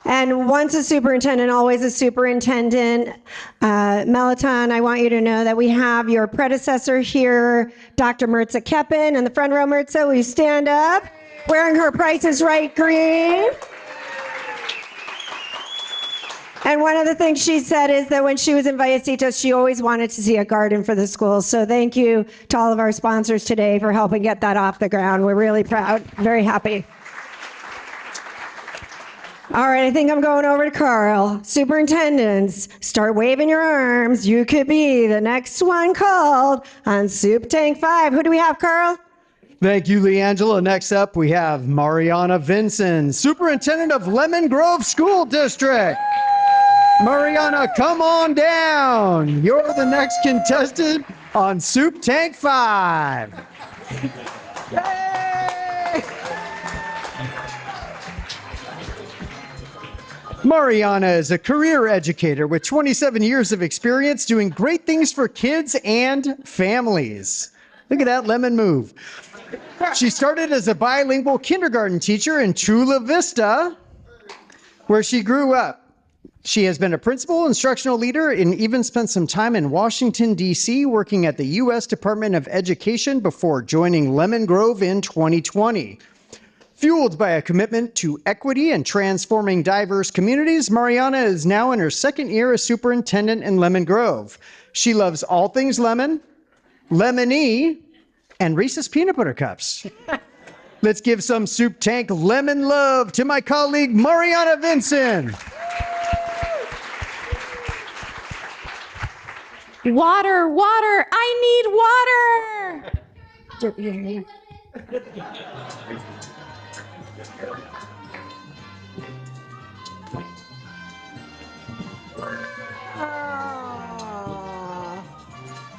And once a superintendent, always a superintendent. Melaton, I want you to know that we have your predecessor here, Dr. Mirza Keppen, in the front row. Mirza, will you stand up? Wearing her Price is Right green. And one of the things she said is that when she was in Vallecitos, she always wanted to see a garden for the school. So thank you to all of our sponsors today for helping get that off the ground. We're really proud, very happy. All right, I think I'm going over to Carl. Superintendents, start waving your arms. You could be the next one called on Soup Tank 5. Who do we have, Carl? Thank you, Leangela. Next up, we have Mariana Vinson, Superintendent of Lemon Grove School District. Mariana, come on down. You're the next contestant on Soup Tank 5. Mariana is a career educator with 27 years of experience doing great things for kids and families. Look at that lemon move. She started as a bilingual kindergarten teacher in Chula Vista, where she grew up. She has been a principal, instructional leader, and even spent some time in Washington, D.C., working at the U.S. Department of Education before joining Lemon Grove in 2020. Fueled by a commitment to equity and transforming diverse communities, Mariana is now in her second year as superintendent in Lemon Grove. She loves all things lemon, lemony, and Reese's peanut butter cups. Let's give some Soup Tank lemon love to my colleague, Mariana Vinson. Water, water, I need water.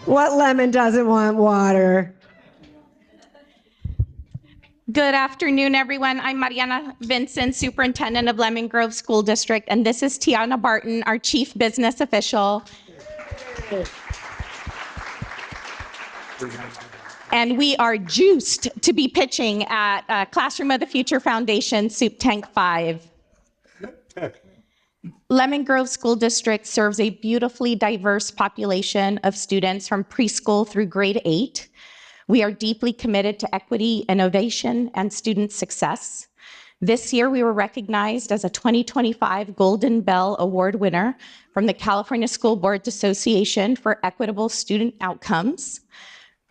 What lemon doesn't want water? Good afternoon, everyone. I'm Mariana Vinson, Superintendent of Lemon Grove School District, and this is Tiana Barton, our Chief Business Official. And we are juiced to be pitching at Classroom of the Future Foundation Soup Tank 5. Lemon Grove School District serves a beautifully diverse population of students from preschool through grade 8. We are deeply committed to equity, innovation, and student success. This year, we were recognized as a 2025 Golden Bell Award winner from the California School Boards Association for Equitable Student Outcomes.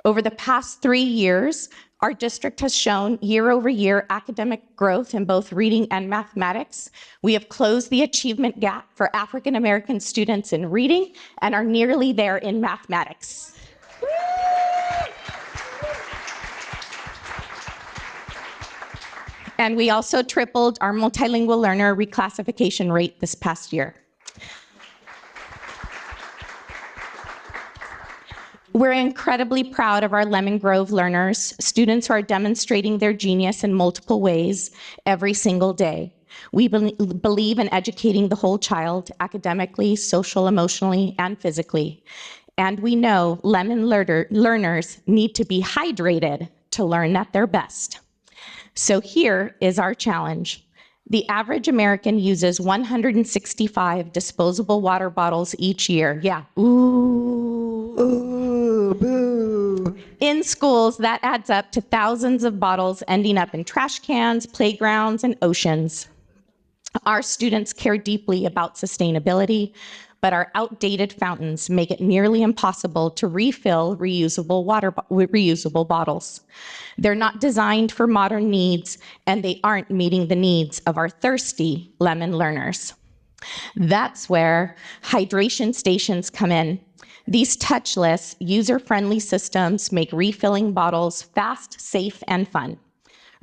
Over the past 3 years, our district has shown year-over-year academic growth in both reading and mathematics. We have closed the achievement gap for African American students in reading and are nearly there in mathematics. And we also tripled our multilingual learner reclassification rate this past year. We're incredibly proud of our Lemon Grove learners, students who are demonstrating their genius in multiple ways every single day. We believe in educating the whole child academically, social, emotionally, and physically. And we know Lemon learners need to be hydrated to learn at their best. So here is our challenge. The average American uses 165 disposable water bottles each year. Yeah. Ooh, boo. In schools, that adds up to thousands of bottles ending up in trash cans, playgrounds, and oceans. Our students care deeply about sustainability, but our outdated fountains make it nearly impossible to refill reusable bottles. They're not designed for modern needs, and they aren't meeting the needs of our thirsty lemon learners. That's where hydration stations come in. These touchless, user-friendly systems make refilling bottles fast, safe, and fun.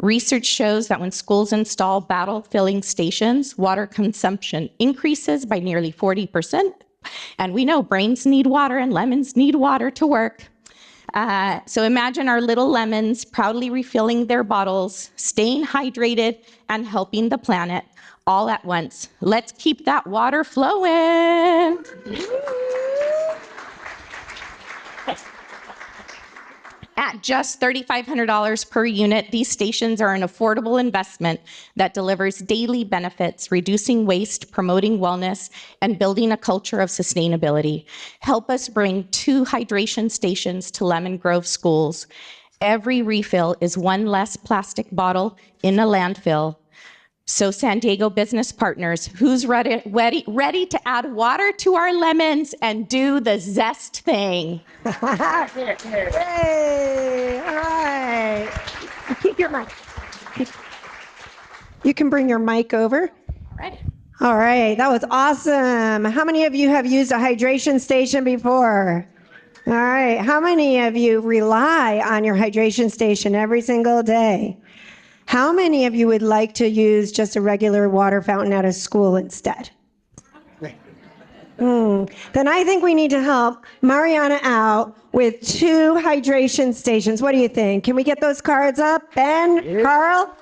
Research shows that when schools install bottle filling stations, water consumption increases by nearly 40%. And we know brains need water and lemons need water to work. So imagine our little lemons proudly refilling their bottles, staying hydrated, and helping the planet all at once. Let's keep that water flowing. At just $3,500 per unit, these stations are an affordable investment that delivers daily benefits, reducing waste, promoting wellness, and building a culture of sustainability. Help us bring 2 hydration stations to Lemon Grove schools. Every refill is 1 less plastic bottle in a landfill. So San Diego business partners, who's ready to add water to our lemons and do the zest thing? Yay! All right. Keep your mic. You can bring your mic over. All right. All right. That was awesome. How many of you have used a hydration station before? All right. How many of you rely on your hydration station every single day? How many of you would like to use just a regular water fountain at a school instead? Then I think we need to help Mariana out with 2 hydration stations. What do you think? Can we get those cards up? Ben, Carl?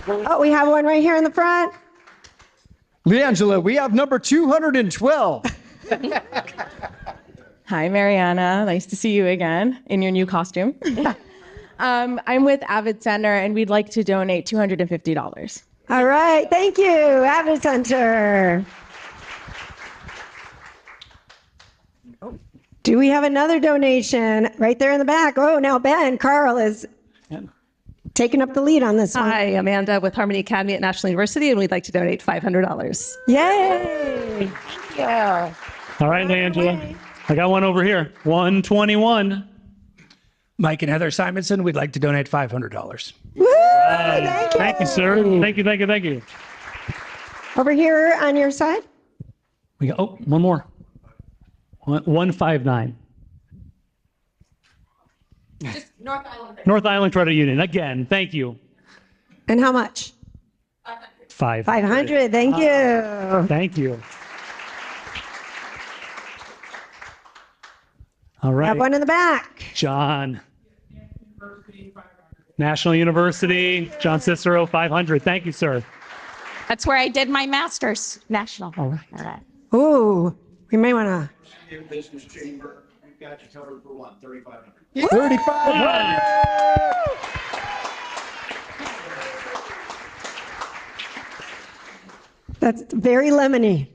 Oh, we have one right here in the front. Leangela, we have number 212. Hi, Mariana. Nice to see you again in your new costume. I'm with Avid Center, and we'd like to donate $250. All right. Thank you, Avid Center. Do we have another donation right there in the back? Oh, now Ben, Carl is taking up the lead on this one. Hi, Amanda with Harmony Academy at National University, and we'd like to donate $500. Yay! Thank you. All right, Angela. I got one over here. 121. Mike and Heather Simonson, we'd like to donate $500. Woo! Thank you, sir. Thank you. Over here on your side. We got, one more. 159. North Island Credit Union. Again, thank you. And how much? 500. Thank you. Thank you. All right. Have one in the back. John. National University, John Cicero, 500. Thank you, sir. That's where I did my master's. National. All right. All right. Ooh, we may want to. Business Chamber, we've got you covered for what, 3,500? 3,500. That's very lemony.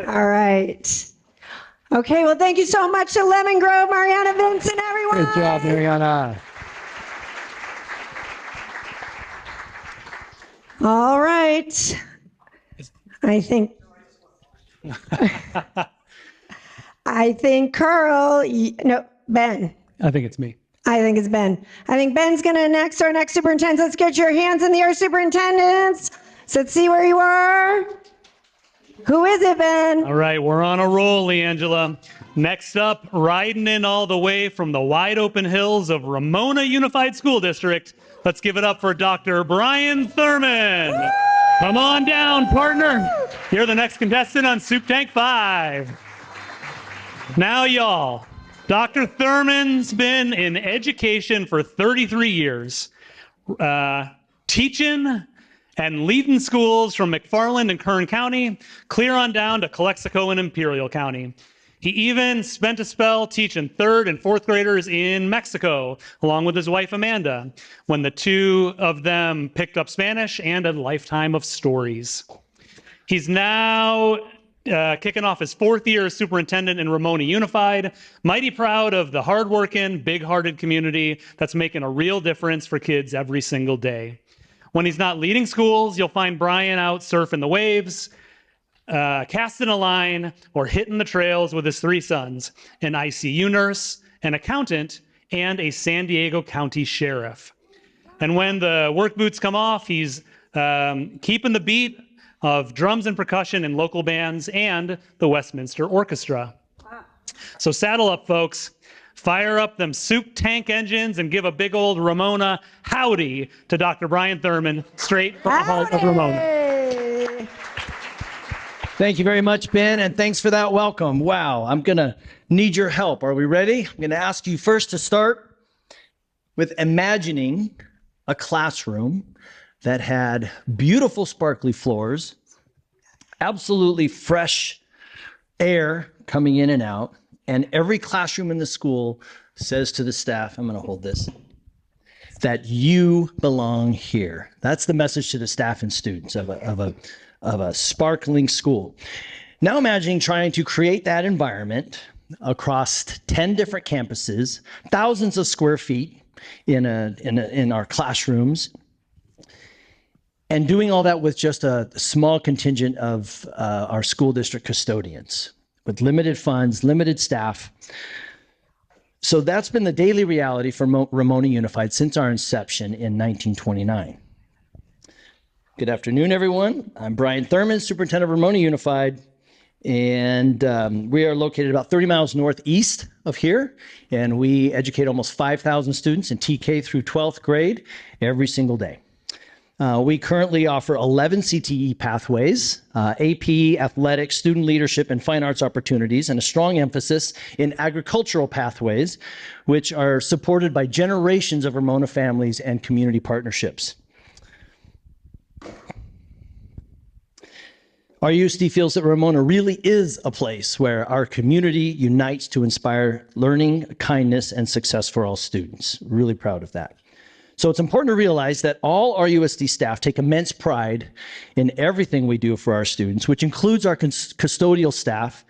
All right. Okay, well, thank you so much to Lemon Grove, Mariana, Vincent, everyone. Good job, Mariana. All right. I think Carl, no, Ben. I think it's me. I think it's Ben. I think Ben's going to next, our next superintendent. Let's get your hands in the air, superintendents. Let's see where you are. Who is it, Ben? All right, we're on a roll, Leangela. Next up, riding in all the way from the wide open hills of Ramona Unified School District, let's give it up for Dr. Brian Thurman. Come on down, partner. You're the next contestant on Soup Tank 5. Now, y'all, Dr. Thurman's been in education for 33 years, teaching and leading schools from McFarland and Kern County, clear on down to Calexico and Imperial County. He even spent a spell teaching 3rd and 4th graders in Mexico, along with his wife Amanda, when the 2 of them picked up Spanish and a lifetime of stories. He's now kicking off his 4th year as superintendent in Ramona Unified, mighty proud of the hardworking, big-hearted community that's making a real difference for kids every single day. When he's not leading schools, you'll find Brian out surfing the waves, casting a line, or hitting the trails with his 3 sons, an ICU nurse, an accountant, and a San Diego County sheriff. And when the work boots come off, he's keeping the beat of drums and percussion in local bands and the Westminster Orchestra. So saddle up, folks. Fire up them soup tank engines and give a big old Ramona howdy to Dr. Brian Thurman, straight from the home of Ramona. Thank you very much, Ben, and thanks for that welcome. Wow, I'm going to need your help. Are we ready? I'm going to ask you first to start with imagining a classroom that had beautiful sparkly floors, absolutely fresh air coming in and out, and every classroom in the school says to the staff, I'm going to hold this, that you belong here. That's the message to the staff and students of a sparkling school. Now imagining trying to create that environment across 10 different campuses, thousands of square feet in our classrooms, and doing all that with just a small contingent of our school district custodians with limited funds, limited staff. So that's been the daily reality for Ramona Unified since our inception in 1929. Good afternoon, everyone. I'm Brian Thurman, Superintendent of Ramona Unified, and we are located about 30 miles northeast of here, and we educate almost 5,000 students in TK through 12th grade every single day. We currently offer 11 CTE pathways, AP, athletics, student leadership, and fine arts opportunities, and a strong emphasis in agricultural pathways, which are supported by generations of Ramona families and community partnerships. Our USD feels that Ramona really is a place where our community unites to inspire learning, kindness, and success for all students. Really proud of that. So it's important to realize that all our USD staff take immense pride in everything we do for our students, which includes our custodial staff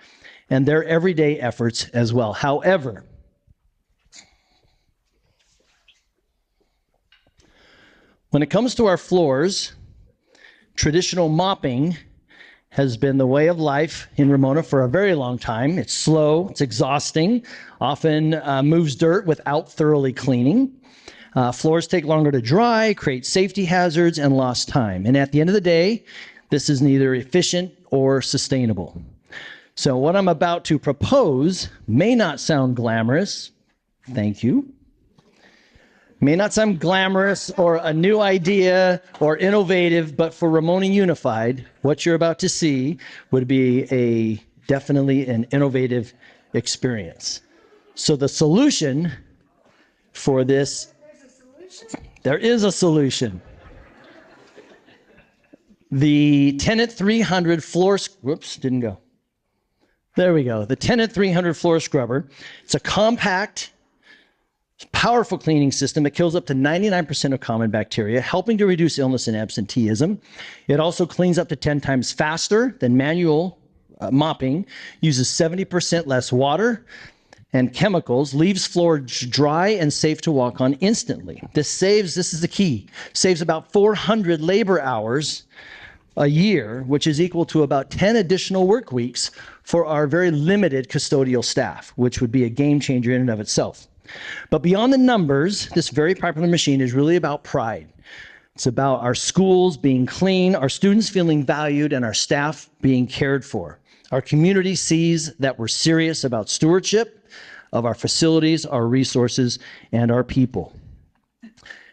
and their everyday efforts as well. However, when it comes to our floors, traditional mopping has been the way of life in Ramona for a very long time. It's slow, it's exhausting, often moves dirt without thoroughly cleaning. Floors take longer to dry, create safety hazards, and lost time. And at the end of the day, this is neither efficient or sustainable. So what I'm about to propose may not sound glamorous. Thank you. May not sound glamorous or a new idea or innovative, but for Ramona Unified, what you're about to see would be definitely an innovative experience. So the solution for this, there is a solution. The Tenant 300 floor, whoops, didn't go. There we go. The Tenant 300 floor scrubber. It's a compact, powerful cleaning system that kills up to 99% of common bacteria, helping to reduce illness and absenteeism. It also cleans up to 10 times faster than manual mopping, uses 70% less water and chemicals, leaves floors dry and safe to walk on instantly. This is the key, saves about 400 labor hours a year, which is equal to about 10 additional work weeks for our very limited custodial staff, which would be a game changer in and of itself. But beyond the numbers, this very popular machine is really about pride. It's about our schools being clean, our students feeling valued, and our staff being cared for. Our community sees that we're serious about stewardship of our facilities, our resources, and our people.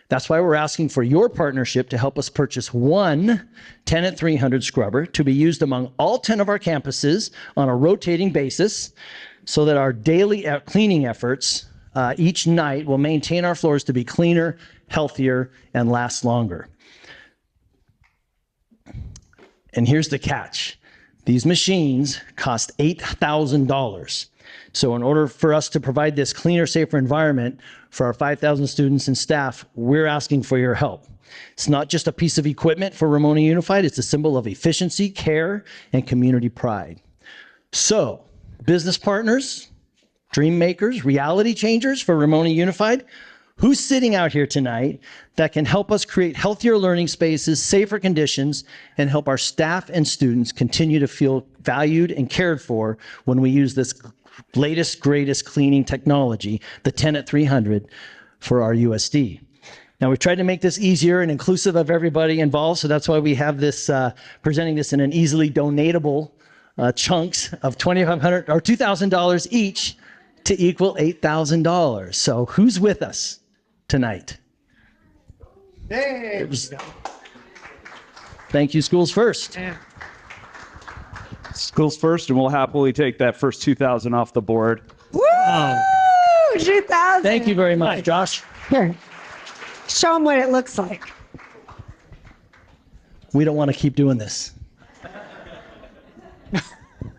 That's why we're asking for your partnership to help us purchase one Tenant 300 scrubber to be used among all 10 of our campuses on a rotating basis so that our daily cleaning efforts each night will maintain our floors to be cleaner, healthier, and last longer. And here's the catch. These machines cost $8,000. So in order for us to provide this cleaner, safer environment for our 5,000 students and staff, we're asking for your help. It's not just a piece of equipment for Ramona Unified, it's a symbol of efficiency, care, and community pride. So, business partners, dream makers, reality changers for Ramona Unified, who's sitting out here tonight that can help us create healthier learning spaces, safer conditions, and help our staff and students continue to feel valued and cared for when we use this latest, greatest cleaning technology, the Tenant 300, for our USD. Now, we've tried to make this easier and inclusive of everybody involved, so that's why we have this, presenting this in an easily donatable chunks of $2,500 or $2,000 each to equal $8,000. So who's with us tonight? Hey. Thank you, Schools First. Schools First, and we'll happily take that first 2,000 off the board. Woo! 2,000. Thank you very much, Josh. Here, show them what it looks like. We don't want to keep doing this.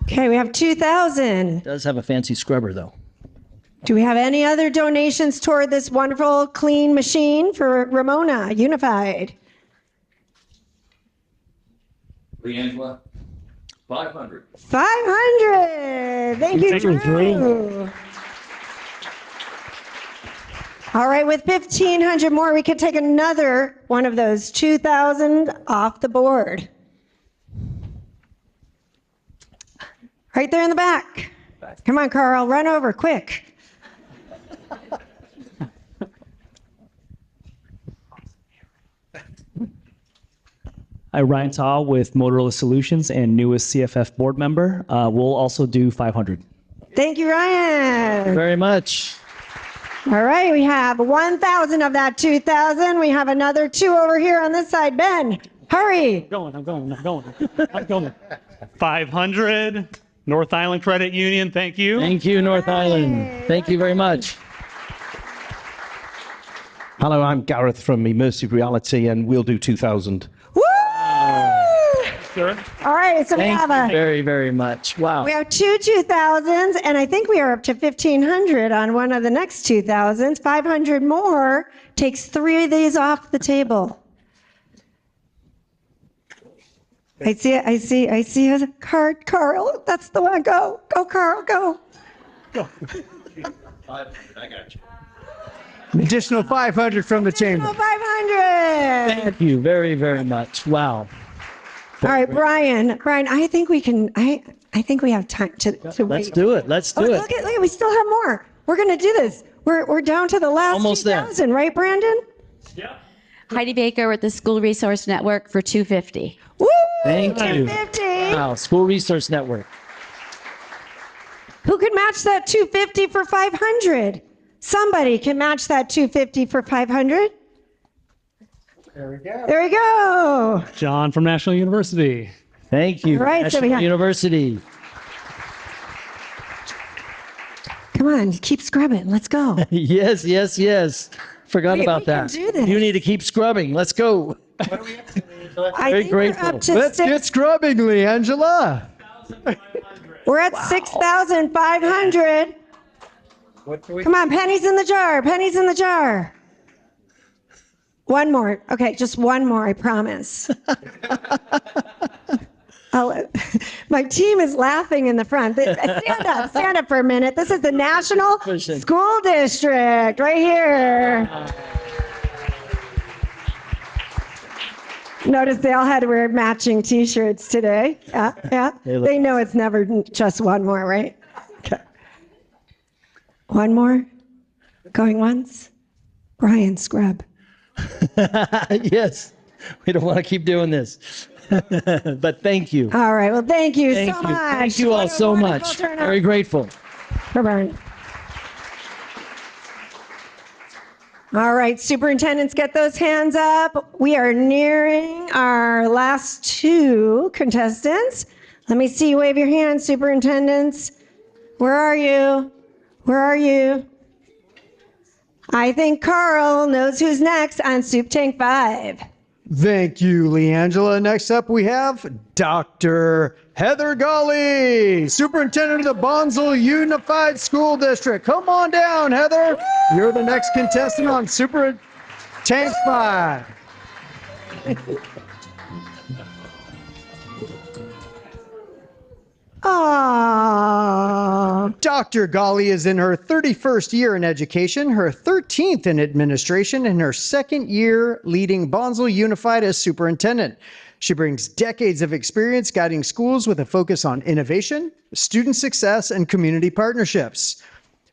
Okay, we have 2,000. It does have a fancy scrubber, though. Do we have any other donations toward this wonderful clean machine for Ramona Unified? Leangela, 500. 500. Thank you, Drew. All right, with 1,500 more, we could take another one of those 2,000 off the board. Right there in the back. Come on, Carl, run over quick. Hi, Ryan Taw with Motorola Solutions and newest CFF board member. We'll also do 500. Thank you, Ryan. Very much. All right, we have 1,000 of that 2,000. We have another 2 over here on this side. Ben, hurry. I'm going. 500. North Island Credit Union, thank you. Thank you, North Island. Thank you very much. Hello, I'm Gareth from Immersive Reality, and we'll do 2,000. Woo! Sure. All right, so Thank we have you very, very much. Wow. We have 2 2,000s, and I think we are up to 1,500 on one of the next 2,000s. 500 more takes 3 of these off the table. I see a card, Carl. That's the one. Go, Carl, go. I got you. An additional 500 from the chamber. 500. Thank you very, very much. Wow. All right, Brian, I think we can. I think we have time to wait. Let's do it. Let's do it. Look at, we still have more. We're gonna do this. We're down to the last Almost there. 2,000, right, Brandon? Yeah. Heidi Baker with the School Resource Network for 250. Woo! Thank you. 250. Wow. School Resource Network. Who could match that 250 for 500? Somebody can match that 250 for 500. There we go. There we go. John from National University. Thank you. All right, so we National have- University. Come on, keep scrubbing. Let's go. Yes. Forgot about we can that. do this. You need to keep scrubbing. Let's go. I Very think we're grateful. up to Let's get scrubbing, Leangela. We're at 6,500. Come on, pennies in the jar. Pennies in the jar. One more. Okay, just one more, I promise. My team is laughing in the front. Stand up for a minute. This is the National School District right here. Notice they all had to wear matching t-shirts today. Yeah. They know it's never just one more, right? Okay. One more. Going once. Brian, scrub. Yes. We don't want to keep doing this. But thank you. All right. Well, thank you Thank so you. much. Thank you all What a so wonderful much. turnout. Very grateful. For Brian. All right, superintendents, get those hands up. We are nearing our last 2 contestants. Let me see you wave your hands, superintendents. Where are you? Where are you? I think Carl knows who's next on Soup Tank 5. Thank you, Leangela. Next up, we have Dr. Heather Golly, Superintendent of the Bonsall Unified School District. Come on down, Heather. You're the next contestant on Super Tank 5. Aww. Dr. Golly is in her 31st year in education, her 13th in administration, and her 2nd year leading Bonsall Unified as superintendent. She brings decades of experience guiding schools with a focus on innovation, student success, and community partnerships.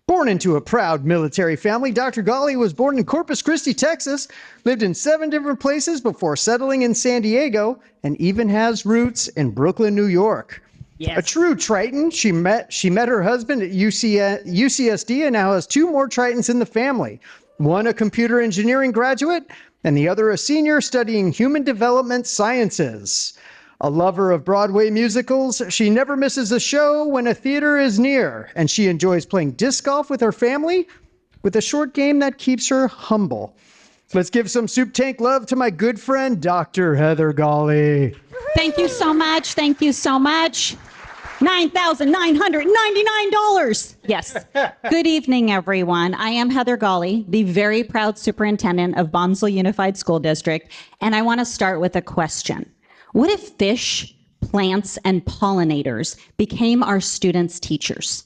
Born into a proud military family, Dr. Golly was born in Corpus Christi, Texas, lived in 7 different places before settling in San Diego, and even has roots in Brooklyn, New York. A true Triton. She met her husband at UCSD and now has 2 more Tritons in the family. One a computer engineering graduate and the other a senior studying human development sciences. A lover of Broadway musicals, she never misses a show when a theater is near, and she enjoys playing disc golf with her family with a short game that keeps her humble. Let's give some Soup Tank love to my good friend, Dr. Heather Gawley. Thank you so much. Thank you so much. $9,999. Yes. Good evening, everyone. I am Heather Gawley, the very proud superintendent of Bonsall Unified School District, and I want to start with a question. What if fish, plants, and pollinators became our students' teachers?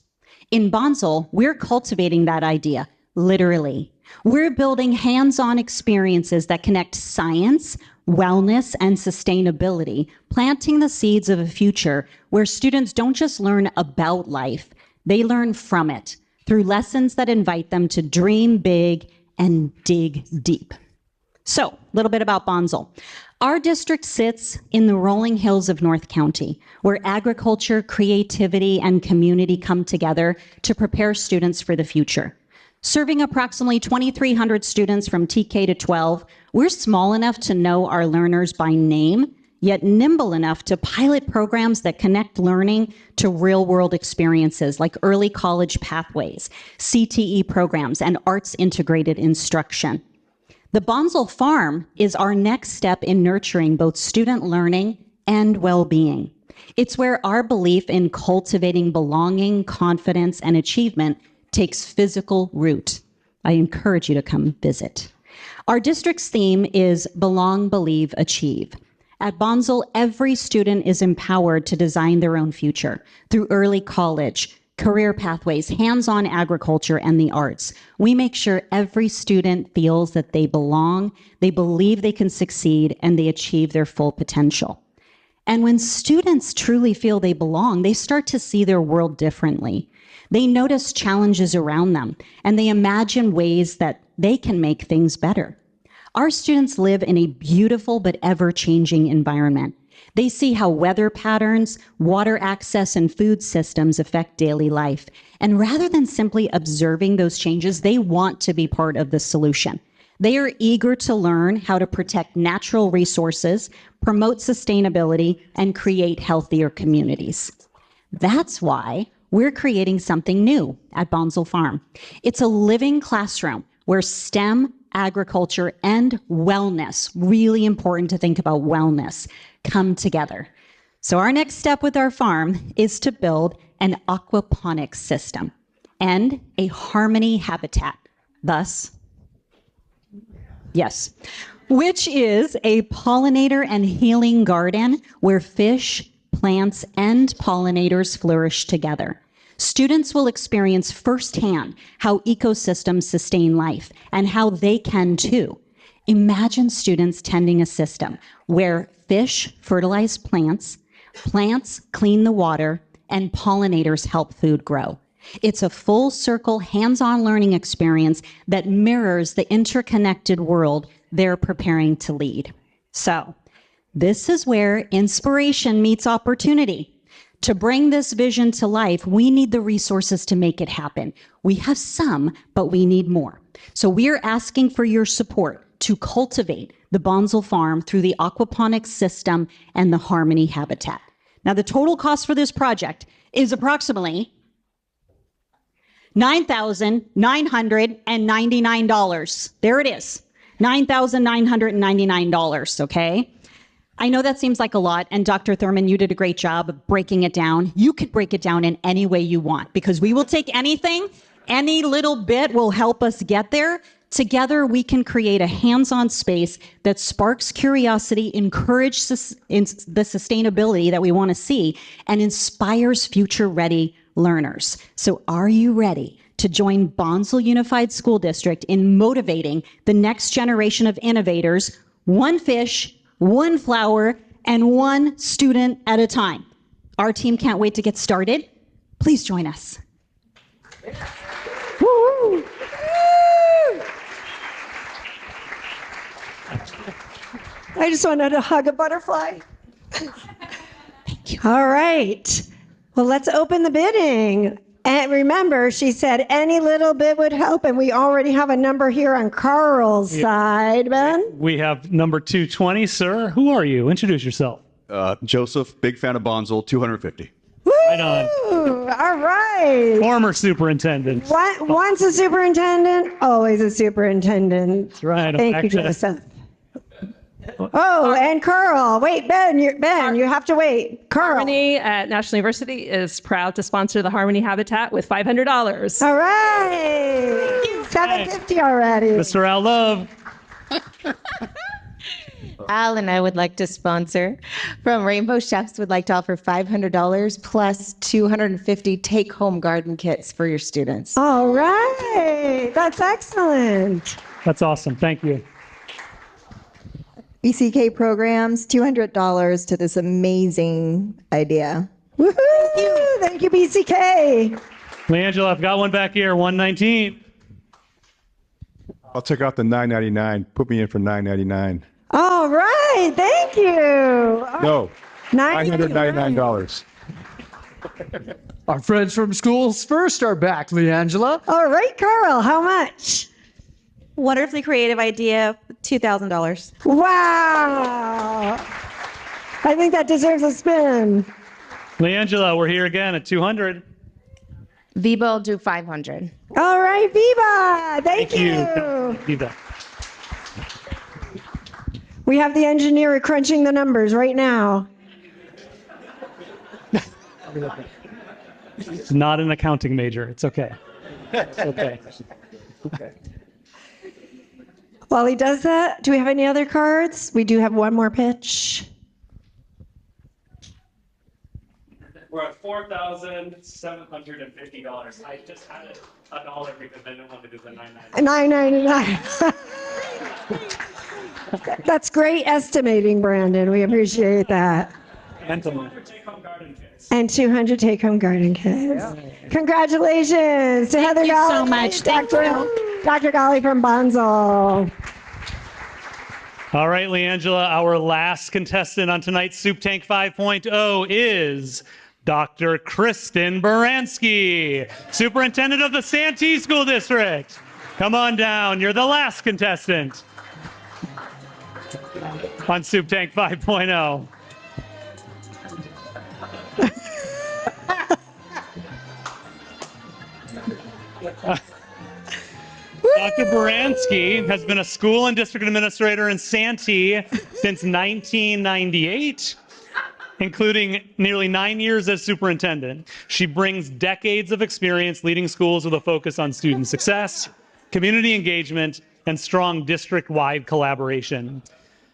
In Bonsall, we're cultivating that idea, literally. We're building hands-on experiences that connect science, wellness, and sustainability, planting the seeds of a future where students don't just learn about life, they learn from it through lessons that invite them to dream big and dig deep. So, a little bit about Bonsall. Our district sits in the rolling hills of North County, where agriculture, creativity, and community come together to prepare students for the future. Serving approximately 2,300 students from TK to 12, we're small enough to know our learners by name, yet nimble enough to pilot programs that connect learning to real-world experiences like early college pathways, CTE programs, and arts-integrated instruction. The Bonsall Farm is our next step in nurturing both student learning and well-being. It's where our belief in cultivating belonging, confidence, and achievement takes physical root. I encourage you to come visit. Our district's theme is Belong, Believe, Achieve. At Bonsall, every student is empowered to design their own future through early college, career pathways, hands-on agriculture, and the arts. We make sure every student feels that they belong, they believe they can succeed, and they achieve their full potential. And when students truly feel they belong, they start to see their world differently. They notice challenges around them, and they imagine ways that they can make things better. Our students live in a beautiful but ever-changing environment. They see how weather patterns, water access, and food systems affect daily life. And rather than simply observing those changes, they want to be part of the solution. They are eager to learn how to protect natural resources, promote sustainability, and create healthier communities. That's why we're creating something new at Bonsall Farm. It's a living classroom where STEM, agriculture, and wellness, really important to think about wellness, come together. So our next step with our farm is to build an aquaponics system and a harmony habitat. Thus, yes, which is a pollinator and healing garden where fish, plants, and pollinators flourish together. Students will experience firsthand how ecosystems sustain life and how they can too. Imagine students tending a system where fish fertilize plants, plants clean the water, and pollinators help food grow. It's a full circle, hands-on learning experience that mirrors the interconnected world they're preparing to lead. So, this is where inspiration meets opportunity. To bring this vision to life, we need the resources to make it happen. We have some, but we need more. So we are asking for your support to cultivate the Bonsall Farm through the aquaponics system and the harmony habitat. Now, the total cost for this project is approximately $9,999. There it is, $9,999, okay? I know that seems like a lot, and Dr. Thurman, you did a great job of breaking it down. You could break it down in any way you want, because we will take anything, any little bit will help us get there. Together, we can create a hands-on space that sparks curiosity, encourages the sustainability that we want to see, and inspires future-ready learners. So are you ready to join Bonsall Unified School District in motivating the next generation of innovators, one fish, one flower, and one student at a time? Our team can't wait to get started. Please join us. Woo! I just wanted to hug a butterfly. Thank you. All right. Well, let's open the bidding. And remember, she said any little bit would help, and we already have a number here on Carl's side, Ben. We have number 220, sir. Who are you? Introduce yourself. Joseph, big fan of Bonzel, 250. Right on. Ooh, all right. Former superintendent. Once a superintendent, always a superintendent. That's right. Thank you, Joseph. Oh, and Carl. Wait, Ben, you have to wait. Carl. Harmony at National University is proud to sponsor the Harmony Habitat with $500. All right. $750 already. Mr. Al Love. Al and I would like to sponsor. From Rainbow Chefs would like to offer $500 plus 250 take-home garden kits for your students. All right. That's excellent. That's awesome. Thank you. BCK programs, $200 to this amazing idea. Woohoo! Thank you, BCK. Leangela, I've got one back here, 119. I'll take out the $9.99. Put me in for $9.99. All right. Thank you. No, $999. Our friends from Schools First are back, Leangela. All right, Carl, how much? Wonderfully creative idea, $2,000. Wow. I think that deserves a spin. Leangela, we're here again at 200. Viva will do 500. All right, Viva. Thank you. Viva. We have the engineer crunching the numbers right now. It's not an accounting major. It's okay. It's okay. Okay. While he does that, do we have any other cards? We do have one more pitch. We're at $4,750. I just had it $1 because I didn't want to do the $9.99. $9.99. That's great estimating, Brandon. We appreciate that. And 200 take-home garden kits. Yeah. Congratulations to Heather Golly. So much. Dr. Golly from Bonzel. All right, Leangela, our last contestant on tonight's Soup Tank 5.0 is Dr. Kristen Baranski, Superintendent of the Santee School District. Come on down. You're the last contestant on Soup Tank 5.0. Dr. Baranski has been a school and district administrator in Santee since 1998, including nearly 9 years as superintendent. She brings decades of experience leading schools with a focus on student success, community engagement, and strong district-wide collaboration.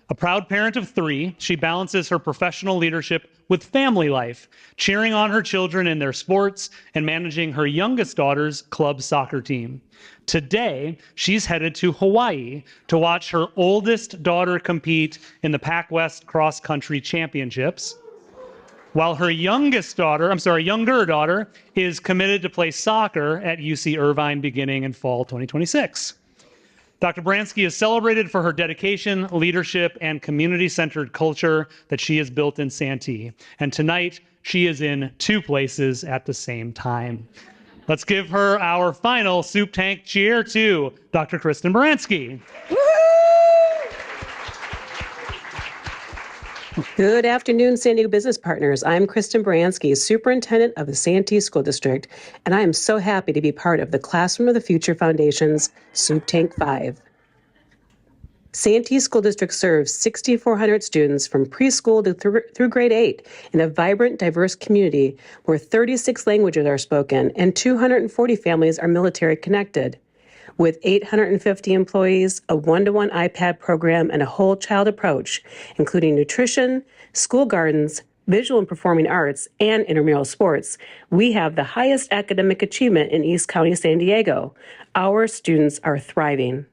A proud parent of 3, she balances her professional leadership with family life, cheering on her children in their sports and managing her youngest daughter's club soccer team. Today, she's headed to Hawaii to watch her oldest daughter compete in the Pac-West Cross Country Championships, while her younger daughter is committed to play soccer at UC Irvine beginning in fall 2026. Dr. Baranski is celebrated for her dedication, leadership, and community-centered culture that she has built in Santee. And tonight, she is in 2 places at the same time. Let's give her our final Soup Tank cheer to Dr. Kristen Baranski. Good afternoon, San Diego business partners. I'm Kristen Baranski, Superintendent of the Santee School District, and I am so happy to be part of the Classroom of the Future Foundation's Soup Tank 5. Santee School District serves 6,400 students from preschool through grade 8 in a vibrant, diverse community where 36 languages are spoken and 240 families are military connected. With 850 employees, a one-to-one iPad program, and a whole child approach, including nutrition, school gardens, visual and performing arts, and intramural sports, we have the highest academic achievement in East County, San Diego. Our students are thriving.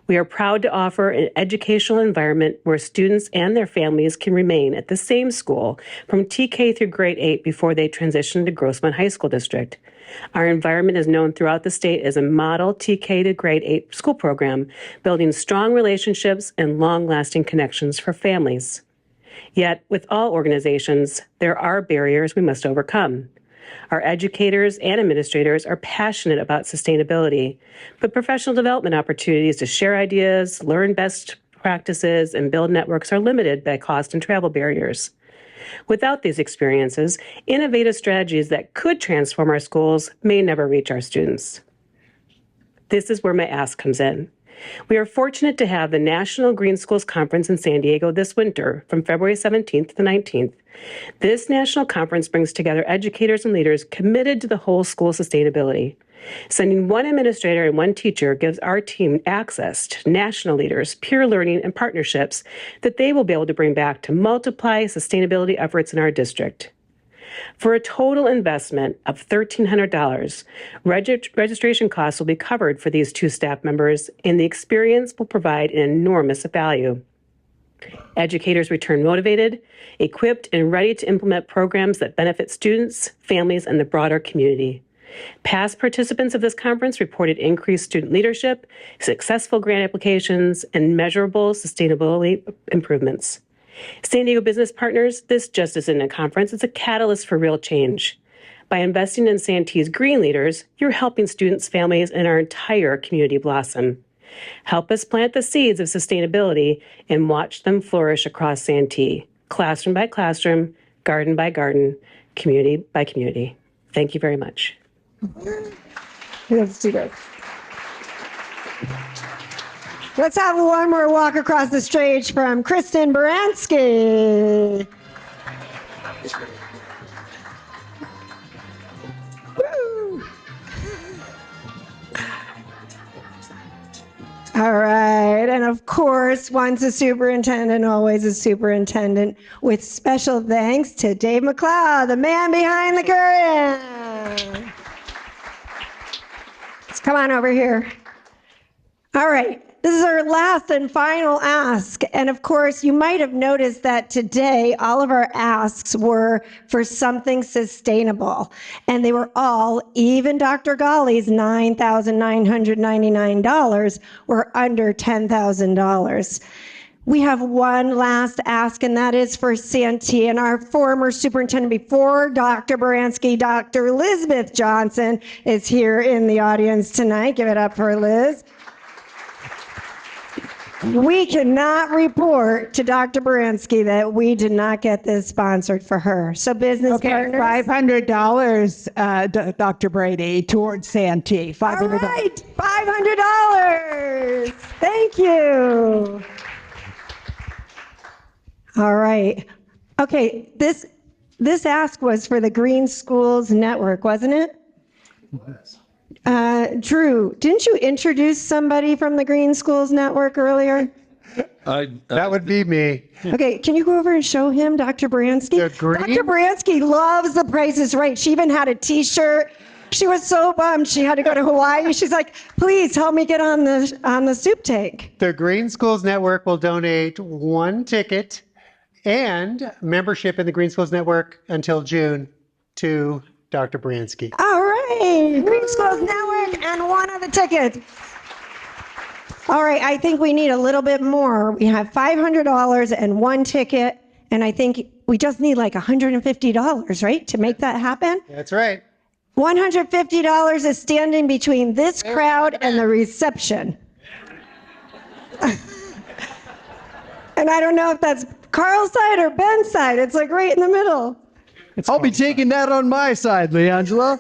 We are proud to offer an educational environment where students and their families can remain at the same school from TK through grade 8 before they transition to Grossman High School District. Our environment is known throughout the state as a model TK to grade 8 school program, building strong relationships and long-lasting connections for families. Yet, with all organizations, there are barriers we must overcome. Our educators and administrators are passionate about sustainability, but professional development opportunities to share ideas, learn best practices, and build networks are limited by cost and travel barriers. Without these experiences, innovative strategies that could transform our schools may never reach our students. This is where my ask comes in. We are fortunate to have the National Green Schools Conference in San Diego this winter from February 17th to the 19th. This national conference brings together educators and leaders committed to the whole school sustainability. Sending one administrator and one teacher gives our team access to national leaders, peer learning, and partnerships that they will be able to bring back to multiply sustainability efforts in our district. For a total investment of $1,300, registration costs will be covered for these 2 staff members, and the experience will provide an enormous value. Educators return motivated, equipped, and ready to implement programs that benefit students, families, and the broader community. Past participants of this conference reported increased student leadership, successful grant applications, and measurable sustainability improvements. San Diego business partners, this just isn't a conference, it's a catalyst for real change. By investing in Santee's green leaders, you're helping students, families, and our entire community blossom. Help us plant the seeds of sustainability and watch them flourish across Santee, classroom by classroom, garden by garden, community by community. Thank you very much. Let's do that. Let's have one more walk across the stage from Kristen Baranski. Woo. All right, and of course, once a superintendent, always a superintendent, with special thanks to Dave McLeod, the man behind the curtain. Let's come on over here. All right. This is our last and final ask. And of course, you might have noticed that today, all of our asks were for something sustainable. And they were all, even Dr. Ghali's $9,999 were under $10,000. We have one last ask, and that is for Santee. And our former superintendent before Dr. Baranski, Dr. Elizabeth Johnson, is here in the audience tonight. Give it up for Liz. We cannot report to Dr. Baranski that we did not get this sponsored for her. So business partners. $500, Dr. Brady, towards Santee. $500. All right, $500. Thank you. All right. Okay, this ask was for the Green Schools Network, wasn't it? Yes. Drew, didn't you introduce somebody from the Green Schools Network earlier? That would be me. Okay, can you go over and show him Dr. Baranski? Dr. Baranski loves The Price is Right. She even had a T-shirt. She was so bummed she had to go to Hawaii. She's like, please help me get on the soup tank. The Green Schools Network will donate 1 ticket and membership in the Green Schools Network until June to Dr. Baranski. All right, Green Schools Network and 1 of the tickets. All right, I think we need a little bit more. We have $500 and 1 ticket, and I think we just need like $150, right, to make that happen? That's right. $150 is standing between this crowd and the reception. And I don't know if that's Carl's side or Ben's side. It's like right in the middle. I'll be taking that on my side, Leangela.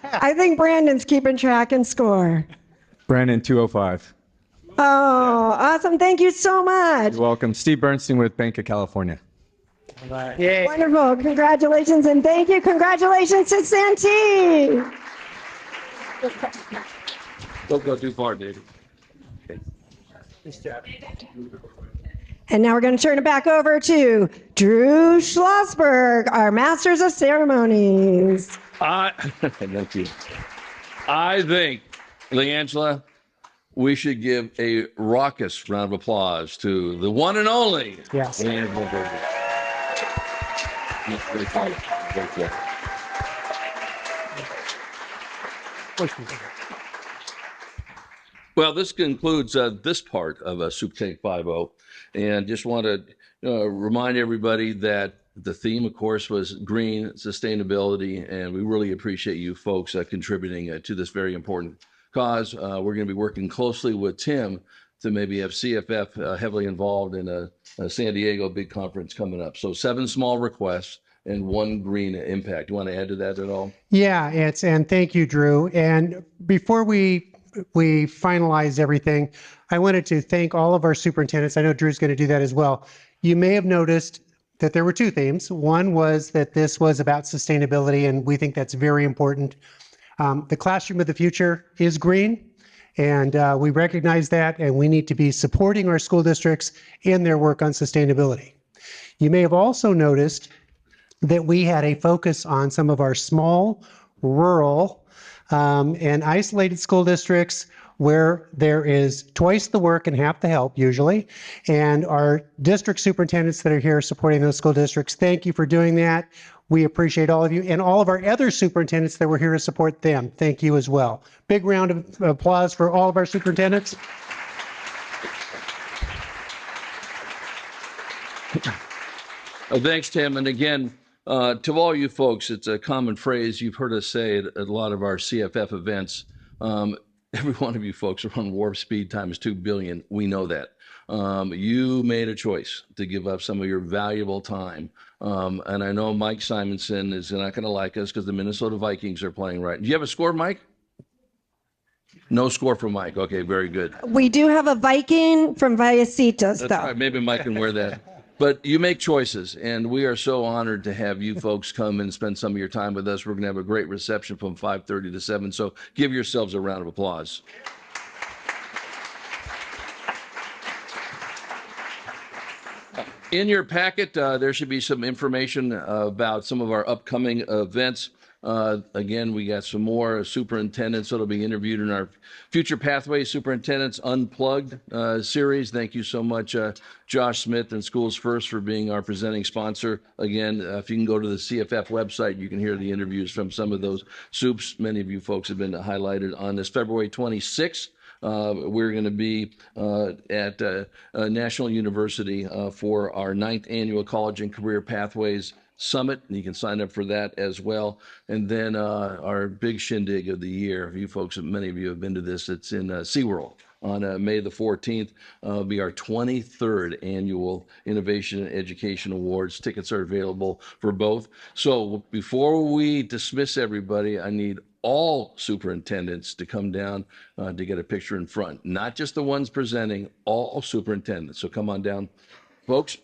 I think Brandon's keeping track and score. Brandon, 205. Oh, awesome. Thank you so much. You're welcome. Steve Bernstein with Bank of California. Yay. Wonderful. Congratulations and thank you. Congratulations to Santee. Don't go too far, David. Okay. Nice job. And now we're going to turn it back over to Drew Schlossberg, our Masters of Ceremonies. Thank you. I think, Leangela, we should give a raucous round of applause to the one and only. Yes. Well, this concludes this part of Soup Tank 5.0, and just want to remind everybody that the theme, of course, was green sustainability, and we really appreciate you folks contributing to this very important cause. We're going to be working closely with Tim to maybe have CFF heavily involved in a San Diego big conference coming up. So 7 small requests and 1 green impact. You want to add to that at all? Yeah, and thank you, Drew. And before we finalize everything, I wanted to thank all of our superintendents. I know Drew's going to do that as well. You may have noticed that there were 2 themes. One was that this was about sustainability, and we think that's very important. The classroom of the future is green, and we recognize that, and we need to be supporting our school districts in their work on sustainability. You may have also noticed that we had a focus on some of our small, rural, and isolated school districts where there is twice the work and half the help usually. And our district superintendents that are here supporting those school districts, thank you for doing that. We appreciate all of you, and all of our other superintendents that were here to support them. Thank you as well. Big round of applause for all of our superintendents. Thanks, Tim. And again, to all you folks, it's a common phrase you've heard us say at a lot of our CFF events. Every one of you folks are on warp speed times 2 billion. We know that. You made a choice to give up some of your valuable time. And I know Mike Simonson is not going to like us because the Minnesota Vikings are playing right. Do you have a score, Mike? No score for Mike. Okay, very good. We do have a Viking from Vallecitas, That's though. right. Maybe Mike can wear that. But you make choices, and we are so honored to have you folks come and spend some of your time with us. We're going to have a great reception from 5:30 to 7, so give yourselves a round of applause. In your packet, there should be some information about some of our upcoming events. Again, we got some more superintendents that'll be interviewed in our Future Pathways Superintendents Unplugged series. Thank you so much, Josh Smith and Schools First, for being our presenting sponsor. Again, if you can go to the CFF website, you can hear the interviews from some of those soups. Many of you folks have been highlighted on this February 26th. We're going to be at National University for our 9th annual College and Career Pathways Summit, and you can sign up for that as well. And then our big shindig of the year, you folks, many of you have been to this, it's in SeaWorld on May the 14th. It'll be our 23rd annual Innovation and Education Awards. Tickets are available for both. So before we dismiss everybody, I need all superintendents to come down to get a picture in front, not just the ones presenting, all superintendents. So come on down, folks.